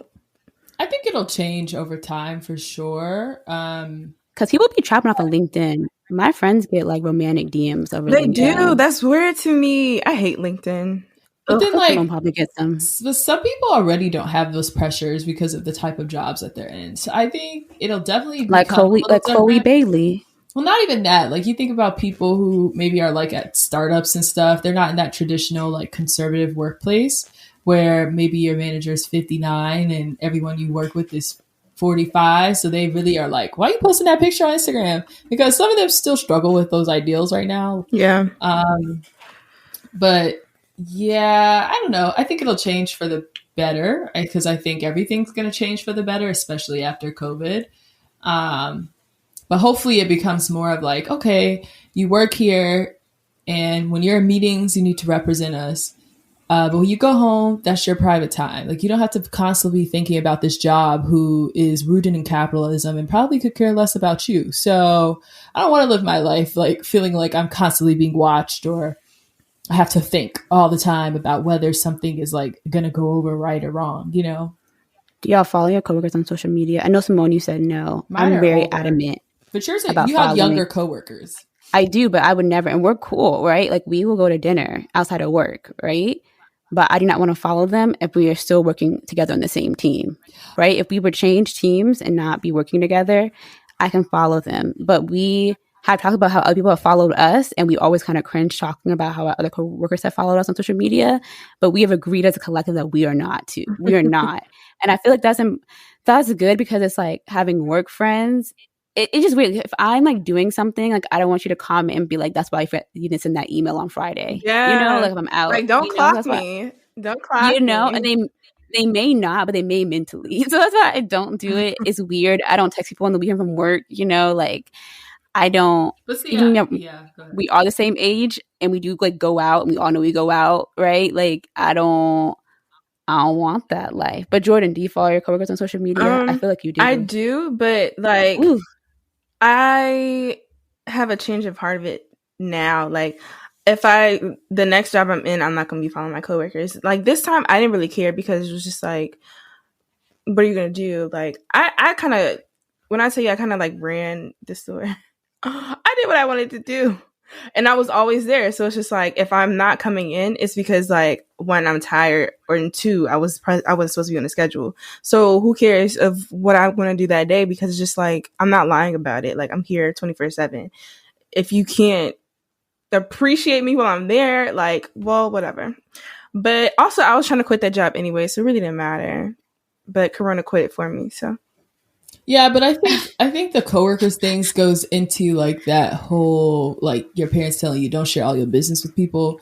I think it'll change over time for sure. Because people be trapping off of LinkedIn. My friends get like romantic DMs over They LinkedIn. do. That's weird to me. I hate LinkedIn. But then, like, probably get some. Some people already don't have those pressures because of the type of jobs that they're in. So I think it'll definitely like Chloe Bailey. Well, not even that. Like, you think about people who maybe are like at startups and stuff. They're not in that traditional like conservative workplace where maybe your manager is 59 and everyone you work with is 45. So they really are like, why are you posting that picture on Instagram? Because some of them still struggle with those ideals right now. Yeah. But yeah, I don't know. I think it'll change for the better because I think everything's going to change for the better, especially after COVID. But hopefully it becomes more of like, okay, you work here and when you're in meetings, you need to represent us. But when you go home, that's your private time. Like, you don't have to constantly be thinking about this job who is rooted in capitalism and probably could care less about you. So I don't want to live my life like feeling like I'm constantly being watched or I have to think all the time about whether something is like going to go over right or wrong, you know? Do y'all follow your coworkers on social media? I know, Simone, you said no. I'm very adamant. But yours, you have younger coworkers. I do, but I would never. And we're cool, right? Like, we will go to dinner outside of work, right? But I do not want to follow them if we are still working together on the same team, right? If we would change teams and not be working together, I can follow them. But we have talked about how other people have followed us, and we always kind of cringe talking about how other coworkers have followed us on social media. But we have agreed as a collective that we are not to. We are not. And I feel like that's good because it's like having work friends. It's just weird. If I'm like doing something, like, I don't want you to comment and be like, that's why you didn't send that email on Friday. Yeah. You know, like, if I'm out. Like, don't clock me. Don't clock me. You know, and they may not, but they may mentally. So that's why I don't do it. It's weird. I don't text people on the weekend from work, you know, like, I don't. But see, go ahead. We are the same age and we do like go out and we all know we go out, right? Like, I don't want that life. But Jordan, do you follow your coworkers on social media? I feel like you do. I do, but like, I have a change of heart of it now. Like, the next job I'm in, I'm not going to be following my coworkers. Like, this time I didn't really care because it was just like, what are you going to do? Like, I kind of, when I tell you I kind of like ran the store, I did what I wanted to do. And I was always there. So it's just like, if I'm not coming in, it's because like, one, I'm tired, or two, I was supposed to be on the schedule. So who cares of what I'm going to do that day? Because it's just like, I'm not lying about it. Like, I'm here 24/7. If you can't appreciate me while I'm there, like, well, whatever. But also, I was trying to quit that job anyway, so it really didn't matter. But Corona quit it for me, so. Yeah, but I think the coworkers things goes into like that whole like your parents telling you don't share all your business with people,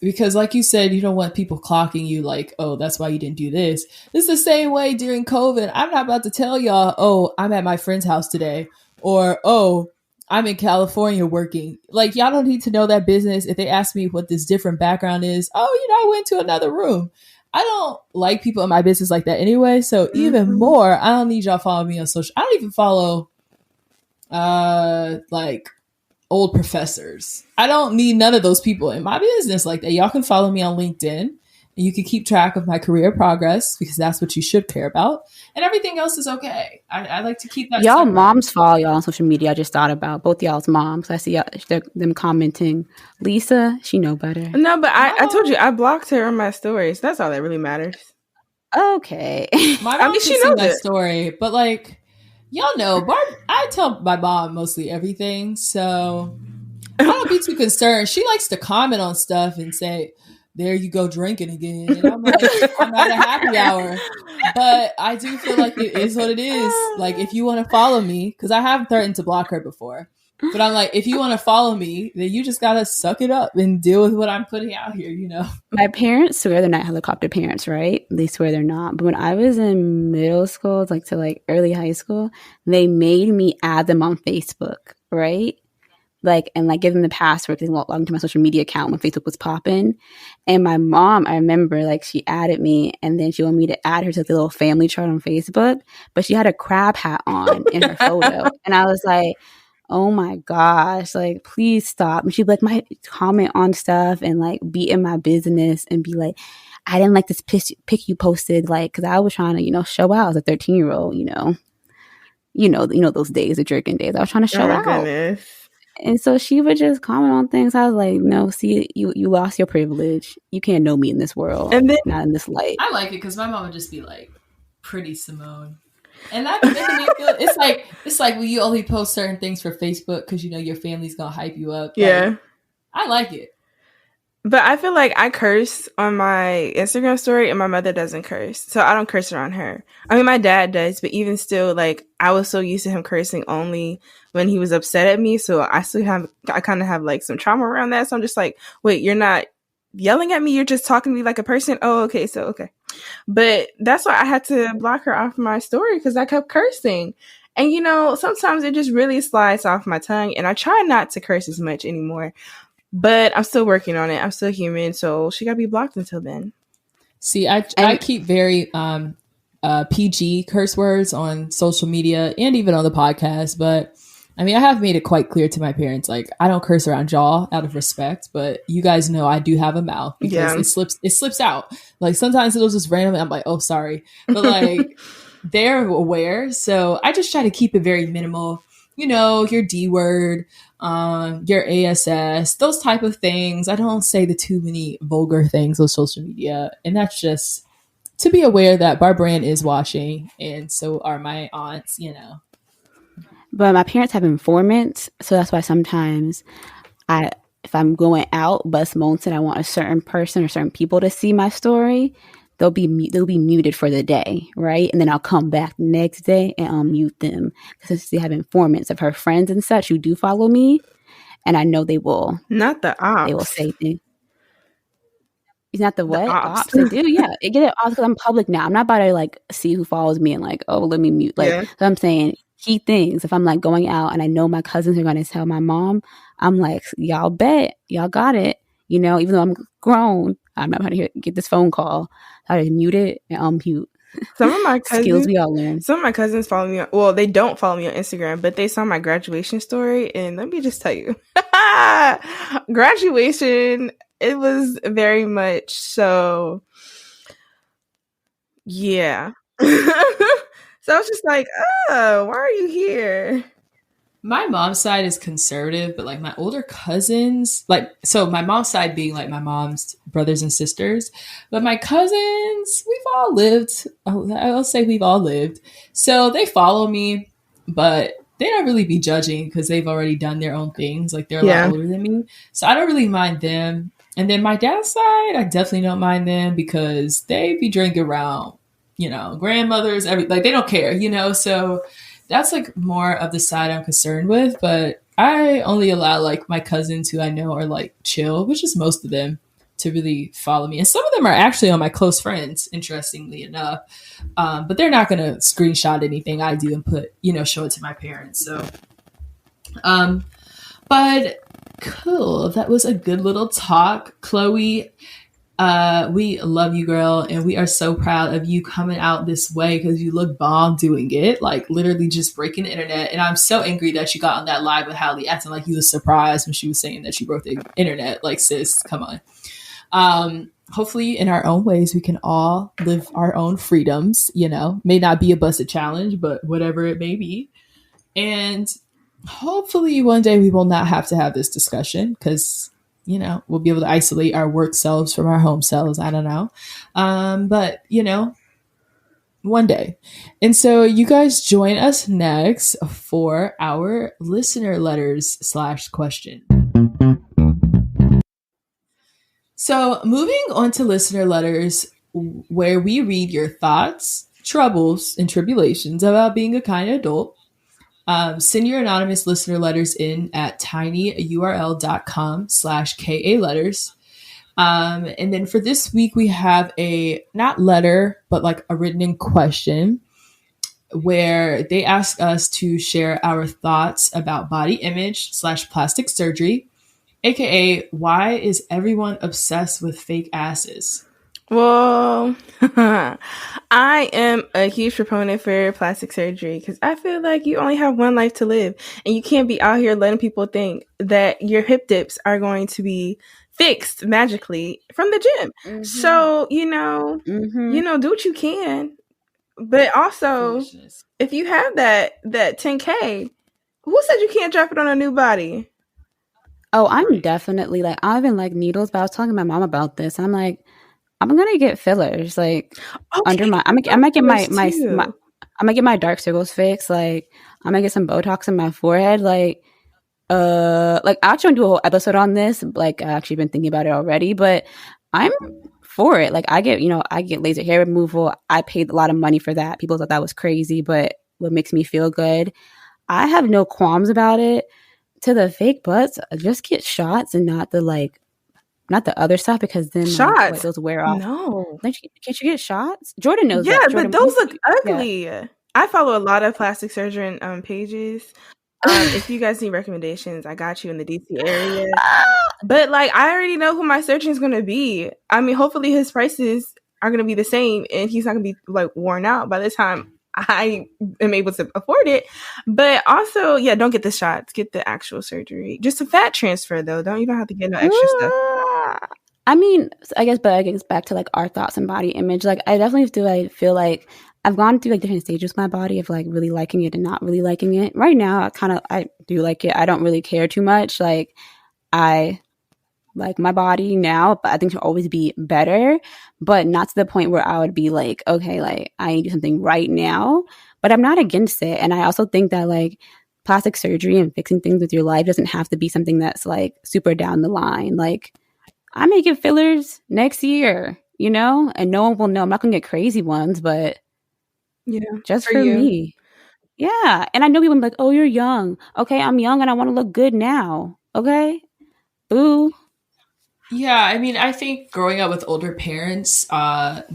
because like you said, you don't want people clocking you like, oh, that's why you didn't do this. It's the same way during COVID. I'm not about to tell y'all, oh, I'm at my friend's house today, or oh, I'm in California working. Like, y'all don't need to know that business. If they ask me what this different background is, oh, I went to another room. I don't like people in my business like that anyway. So even more, I don't need y'all following me on social. I don't even follow like old professors. I don't need none of those people in my business like that. Y'all can follow me on LinkedIn and you can keep track of my career progress because that's what you should care about. And everything else is okay. I like to keep that. Y'all separate. moms follow y'all on social media. I just thought about both y'all's moms. I see them commenting. Lisa, she know better. No, but I told you I blocked her on my stories. That's all that really matters. Okay. My mom she knows my story, but like y'all know, I tell my mom mostly everything, so I don't be too concerned. She likes to comment on stuff and say, there you go drinking again. And I'm like, I'm at a happy hour. But I do feel like it is what it is. Like, if you want to follow me, because I have threatened to block her before. But I'm like, if you want to follow me, then you just got to suck it up and deal with what I'm putting out here, you know? My parents swear they're not helicopter parents, right? They swear they're not. But when I was in middle school, like to like early high school, they made me add them on Facebook, right? Like, and like give them the password because they log into my social media account when Facebook was popping. And my mom, I remember, like, she added me and then she wanted me to add her to the little family chart on Facebook, but she had a crab hat on in her photo. And I was like, oh my gosh, like, please stop. And she'd be like, my comment on stuff and like be in my business and be like, I didn't like this pic you posted, like, because I was trying to, you know, show out as a 13-year-old, you know, those days, the jerking days. I was trying to show out. Goodness. And so she would just comment on things. I was like, no, see, you lost your privilege. You can't know me in this world. And then, not in this light. I like it because my mom would just be like, pretty Simone. And that making me feel, it's like when you only post certain things for Facebook because you know your family's going to hype you up. Yeah. Like, I like it. But I feel like I curse on my Instagram story and my mother doesn't curse. So I don't curse around her. I mean, my dad does, but even still, like, I was so used to him cursing only when he was upset at me. So I kind of have like some trauma around that. So I'm just like, wait, you're not yelling at me. You're just talking to me like a person. Oh, okay. So, okay. But that's why I had to block her off my story because I kept cursing. And, you know, sometimes it just really slides off my tongue. And I try not to curse as much anymore. But I'm still working on it. I'm still human, so she gotta be blocked until then. See, I keep very PG curse words on social media and even on the podcast. But I mean, I have made it quite clear to my parents, like, I don't curse around y'all out of respect. But you guys know I do have a mouth because it slips out. Like sometimes it'll just randomly. I'm like, oh, sorry, but like they're aware. So I just try to keep it very minimal. You know, your D word, your ASS, those type of things. I don't say the too many vulgar things on social media. And that's just to be aware that Barbara is watching and so are my aunts, you know. But my parents have informants. So that's why sometimes if I'm going out, Bus Mountain, I want a certain person or certain people to see my story. They'll be muted for the day, right? And then I'll come back the next day and I'll mute them because they have informants of her friends and such who do follow me, and I know they will. Not the ops. They will say things. It's not the what? The ops. They do, yeah. They get it off because I'm public now. I'm not about to like see who follows me and like, oh, let me mute. Like, yeah. So I'm saying key things. If I'm like going out and I know my cousins are going to tell my mom, I'm like, y'all bet, y'all got it. You know, even though I'm grown, I'm not going to get this phone call. I just mute it and unmute. Some of my cousins, skills we all learn. Some of my cousins follow me. Well, they don't follow me on Instagram, but they saw my graduation story, and let me just tell you, graduation. It was very much so. Yeah. So I was just like, oh, why are you here? My mom's side is conservative, but like my older cousins, like, so my mom's side being like my mom's brothers and sisters, but my cousins, we've all lived. I'll say we've all lived. So they follow me, but they don't really be judging because they've already done their own things. Like they're a lot older than me. So I don't really mind them. And then my dad's side, I definitely don't mind them because they be drinking around, you know, grandmothers, like they don't care, you know, so that's like more of the side I'm concerned with, but I only allow like my cousins who I know are like chill, which is most of them, to really follow me. And some of them are actually on my close friends, interestingly enough. But they're not going to screenshot anything I do and show it to my parents. So, but cool. That was a good little talk. Chloe, we love you, girl, and we are so proud of you coming out this way because you look bomb doing it, like literally just breaking the internet. And I'm so angry that you got on that live with Hallie acting like you was surprised when she was saying that she broke the internet. Like, sis, come on. Hopefully in our own ways we can all live our own freedoms, you know, may not be a busted challenge, but whatever it may be. And hopefully one day we will not have to have this discussion because, you know, we'll be able to isolate our work selves from our home selves. I don't know. But, you know, one day. And so you guys join us next for our listener letters /question. So moving on to listener letters, where we read your thoughts, troubles, and tribulations about being a kind adult. Send your anonymous listener letters in at tinyurl.com/KA letters. And then for this week, we have a not letter, but like a written in question where they ask us to share our thoughts about body image /plastic surgery, aka why is everyone obsessed with fake asses? Well, I am a huge proponent for plastic surgery because I feel like you only have one life to live and you can't be out here letting people think that your hip dips are going to be fixed magically from the gym. Mm-hmm. So, do what you can. But also, if you have that 10K, who said you can't drop it on a new body? Oh, I'm definitely like, I don't even like needles, but I was talking to my mom about this. I'm like, I'm gonna get fillers, like under my. I might get my I'm gonna get my dark circles fixed. Like, I'm gonna get some Botox in my forehead. Like I actually want to do a whole episode on this. Like, I've actually been thinking about it already, but I'm for it. Like, I get laser hair removal. I paid a lot of money for that. People thought that was crazy, but what makes me feel good, I have no qualms about it. To the fake butts, just get shots and not the other stuff, because then shots those wear off. No, can't you get shots? Jordan knows. Yeah, that. Jordan, but those look ugly. Yeah. I follow a lot of plastic surgeon pages. If you guys need recommendations, I got you in the DC area. But like, I already know who my surgeon is going to be. I mean, hopefully his prices are going to be the same, and he's not going to be like worn out by the time I am able to afford it. But also, yeah, don't get the shots. Get the actual surgery. Just a fat transfer, though. You don't have to get no extra stuff. I mean, I guess back to like our thoughts and body image. Like, I definitely do. I feel like I've gone through like different stages with my body of like really liking it and not really liking it. Right now, I do like it. I don't really care too much. Like, I like my body now, but I think it should always be better, but not to the point where I would be like, okay, like I need to do something right now. But I'm not against it. And I also think that like plastic surgery and fixing things with your life doesn't have to be something that's like super down the line. Like, I may get fillers next year, and no one will know. I'm not gonna get crazy ones, but just for me. Yeah. And I know people are like, oh, you're young. Okay, I'm young and I want to look good now. Okay. Boo. Yeah, I mean, I think growing up with older parents,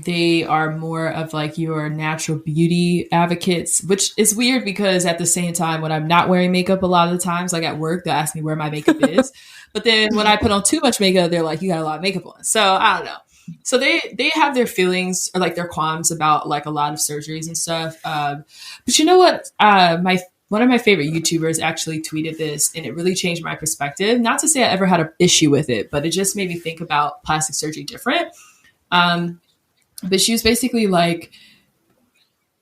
they are more of like your natural beauty advocates, which is weird because at the same time, when I'm not wearing makeup a lot of the times, like at work, they'll ask me where my makeup is. But then when I put on too much makeup, they're like, you got a lot of makeup on. So I don't know. So they have their feelings or like their qualms about like a lot of surgeries and stuff. But you know what? One of my favorite YouTubers actually tweeted this, and it really changed my perspective. Not to say I ever had an issue with it, but it just made me think about plastic surgery different. But she was basically like,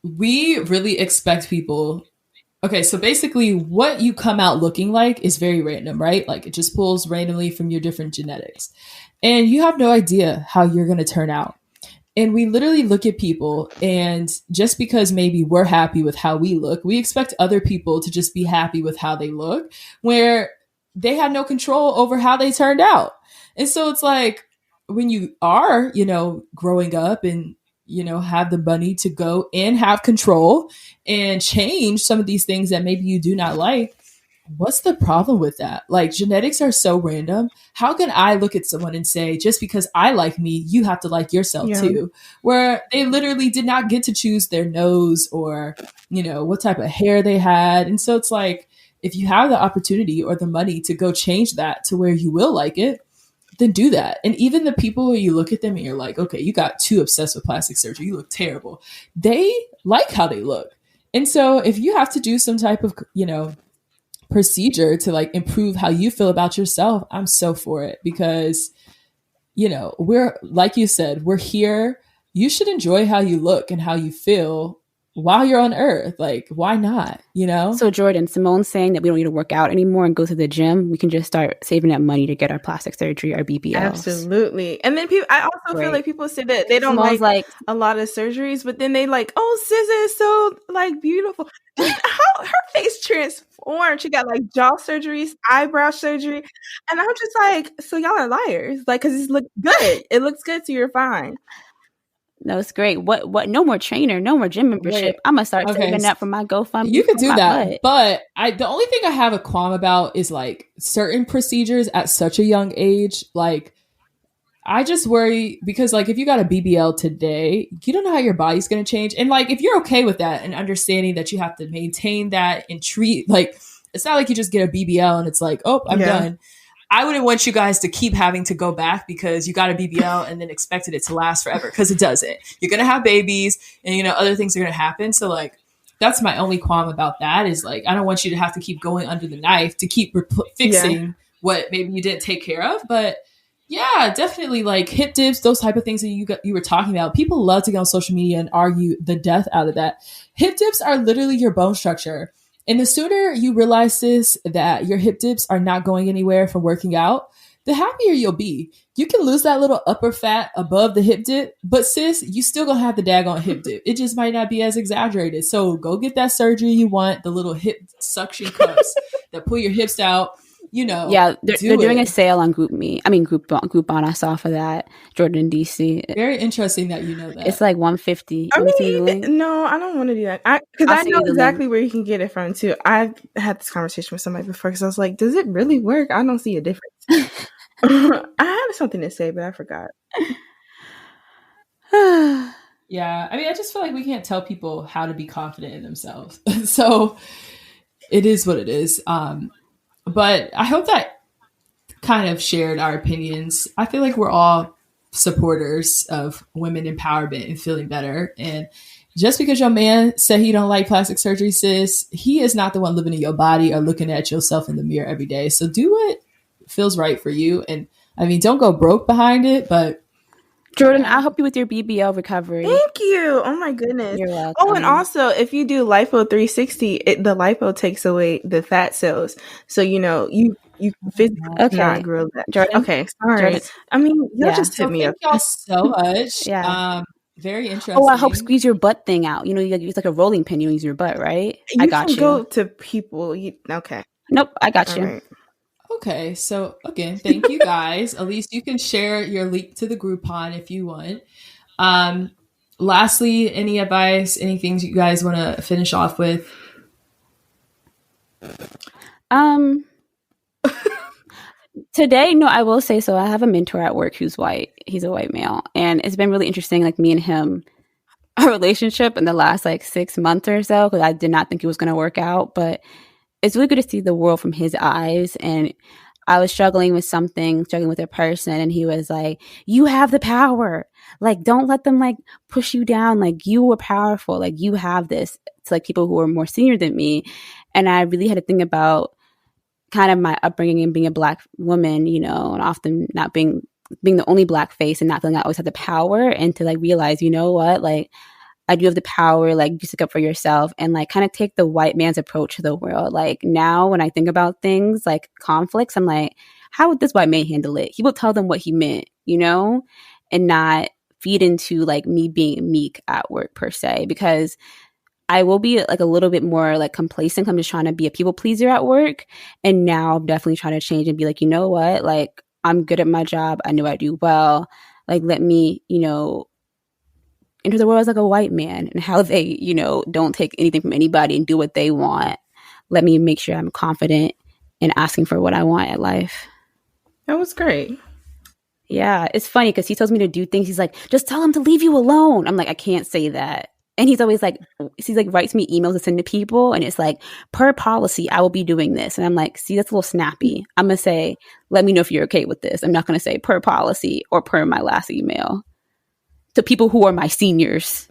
we really expect people. Okay, so basically what you come out looking like is very random, right? Like, it just pulls randomly from your different genetics. And you have no idea how you're going to turn out. And we literally look at people, and just because maybe we're happy with how we look, we expect other people to just be happy with how they look, where they had no control over how they turned out. And so it's like, when you are, growing up and, have the money to go and have control and change some of these things that maybe you do not like, what's the problem with that? Like, genetics are so random. How can I look at someone and say, just because I like me, you have to like yourself too? Where they literally did not get to choose their nose or, what type of hair they had. And so it's like, if you have the opportunity or the money to go change that to where you will like it, then do that. And even the people where you look at them and you're like, okay, you got too obsessed with plastic surgery, you look terrible. They like how they look. And so if you have to do some type of, procedure to like improve how you feel about yourself, I'm so for it, because we're, like you said, we're here. You should enjoy how you look and how you feel while you're on earth. Like, why not? So Jordan, Simone's saying that we don't need to work out anymore and go to the gym. We can just start saving that money to get our plastic surgery, our BBLs. Absolutely. And then I also feel like people say that they don't like a lot of surgeries, but then they like, oh, SZA is so like beautiful. How her face transformed. She got like jaw surgeries, eyebrow surgery. And I'm just like, so y'all are liars. Like, because it looks good. It looks good, so you're fine. No, it's great. What? No more trainer, no more gym membership. I'm gonna start saving up for my GoFundMe. You could do that, but the only thing I have a qualm about is like certain procedures at such a young age. Like, I just worry because like if you got a BBL today, you don't know how your body's gonna change. And like, if you're okay with that and understanding that you have to maintain that and treat, like, it's not like you just get a BBL and it's like, oh, I'm done. I wouldn't want you guys to keep having to go back because you got a BBL and then expected it to last forever, because it doesn't. You're going to have babies and, other things are going to happen. So like, that's my only qualm about that is like, I don't want you to have to keep going under the knife to keep fixing what maybe you didn't take care of. But, Yeah, definitely. Like hip dips, those type of things that you were talking about. People love to get on social media and argue the death out of that. Hip dips are literally your bone structure. And the sooner you realize this, that your hip dips are not going anywhere from working out, the happier you'll be. You can lose that little upper fat above the hip dip, but sis, you still gonna have the daggone hip dip. It just might not be as exaggerated. So go get that surgery you want, the little hip suction cups that pull your hips out. You know, yeah, they're doing a sale on Groupon. I saw for that, Jordan DC. Very interesting that you know that. It's like $150. I mean, no, I don't want to do that. Because I know exactly where you can get it from too. I've had this conversation with somebody before because I was like, does it really work? I don't see a difference. I had something to say, but I forgot. Yeah, I mean, I just feel like we can't tell people how to be confident in themselves. So it is what it is. But I hope that kind of shared our opinions. I feel like we're all supporters of women empowerment and feeling better. And just because your man said he don't like plastic surgery, sis, he is not the one living in your body or looking at yourself in the mirror every day. So do what feels right for you. And I mean, don't go broke behind it, but Jordan, I'll help you with your BBL recovery. Thank you. Oh my goodness. You're welcome. Oh, and also, if you do Lipo 360, the Lipo takes away the fat cells. So, you know, you physically not grow that. Jordan, okay, sorry. Jordan. I mean, y'all just hit me up. Thank y'all so much. Yeah. Very interesting. Oh, I hope squeeze your butt thing out. You know, you use like a rolling pin. You use your butt, right? I got you. Go to people. Okay. Nope, I got you. Right. Okay, so again, thank you guys. At least you can share your link to the Groupon if you want. Lastly, any advice, any things you guys want to finish off with? Today, no, I will say so. I have a mentor at work who's white. He's a white male. And it's been really interesting, like me and him, our relationship in the last like 6 months or so, because I did not think it was going to work out. But it's really good to see the world from his eyes. And I was struggling with a person, and he was like, you have the power. Like, don't let them like push you down. Like, you were powerful. Like, you have this. It's like people who are more senior than me. And I really had to think about kind of my upbringing and being a Black woman, you know, and often not being the only Black face and not feeling I always had the power, and to like realize, you know what, like, I do have the power, like, you stick up for yourself and like kind of take the white man's approach to the world. Like, now when I think about things like conflicts, I'm like, how would this white man handle it? He will tell them what he meant, you know, and not feed into like me being meek at work per se, because I will be like a little bit more like complacent. I'm just trying to be a people pleaser at work. And now I'm definitely trying to change and be like, you know what, like, I'm good at my job. I know I do well. Like, let me, you know, enter the world as like a white man, and how they, you know, don't take anything from anybody and do what they want. Let me make sure I'm confident in asking for what I want at life. That was great. Yeah, it's funny because he tells me to do things. He's like, just tell him to leave you alone. I'm like, I can't say that. And he's always like, writes me emails to send to people, and it's like, per policy, I will be doing this. And I'm like, see, that's a little snappy. I'm going to say, let me know if you're okay with this. I'm not going to say per policy or per my last email to people who are my seniors.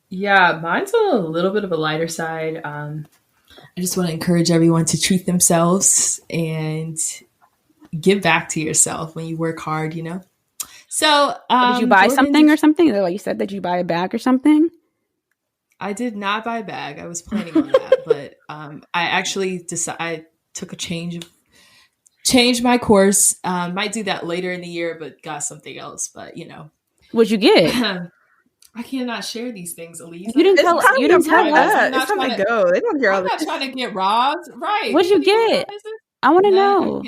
Yeah, mine's a little bit of a lighter side. I just want to encourage everyone to treat themselves and give back to yourself when you work hard, you know? So, did you buy something or something? Like you said, did you buy a bag or something? I did not buy a bag. I was planning on that, but I actually I took a changed my course. Might do that later in the year, but got something else. But you know, what'd you get? I cannot share these things, Elise. You didn't tell us. You didn't tell us. It's time to go. They don't hear all this. I'm not trying to get robbed, right? What'd you get? I want to know.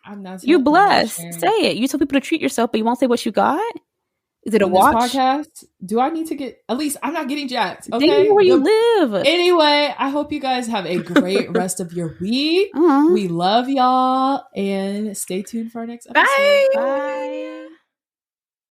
I'm not. You blessed. Say it. You tell people to treat yourself, but you won't say what you got. Is it a watch? Podcast? Do I need to get? At least I'm not getting jacked. Okay, tell me where you live. Anyway, I hope you guys have a great rest of your week. We love y'all, and stay tuned for our next episode. Bye. Bye.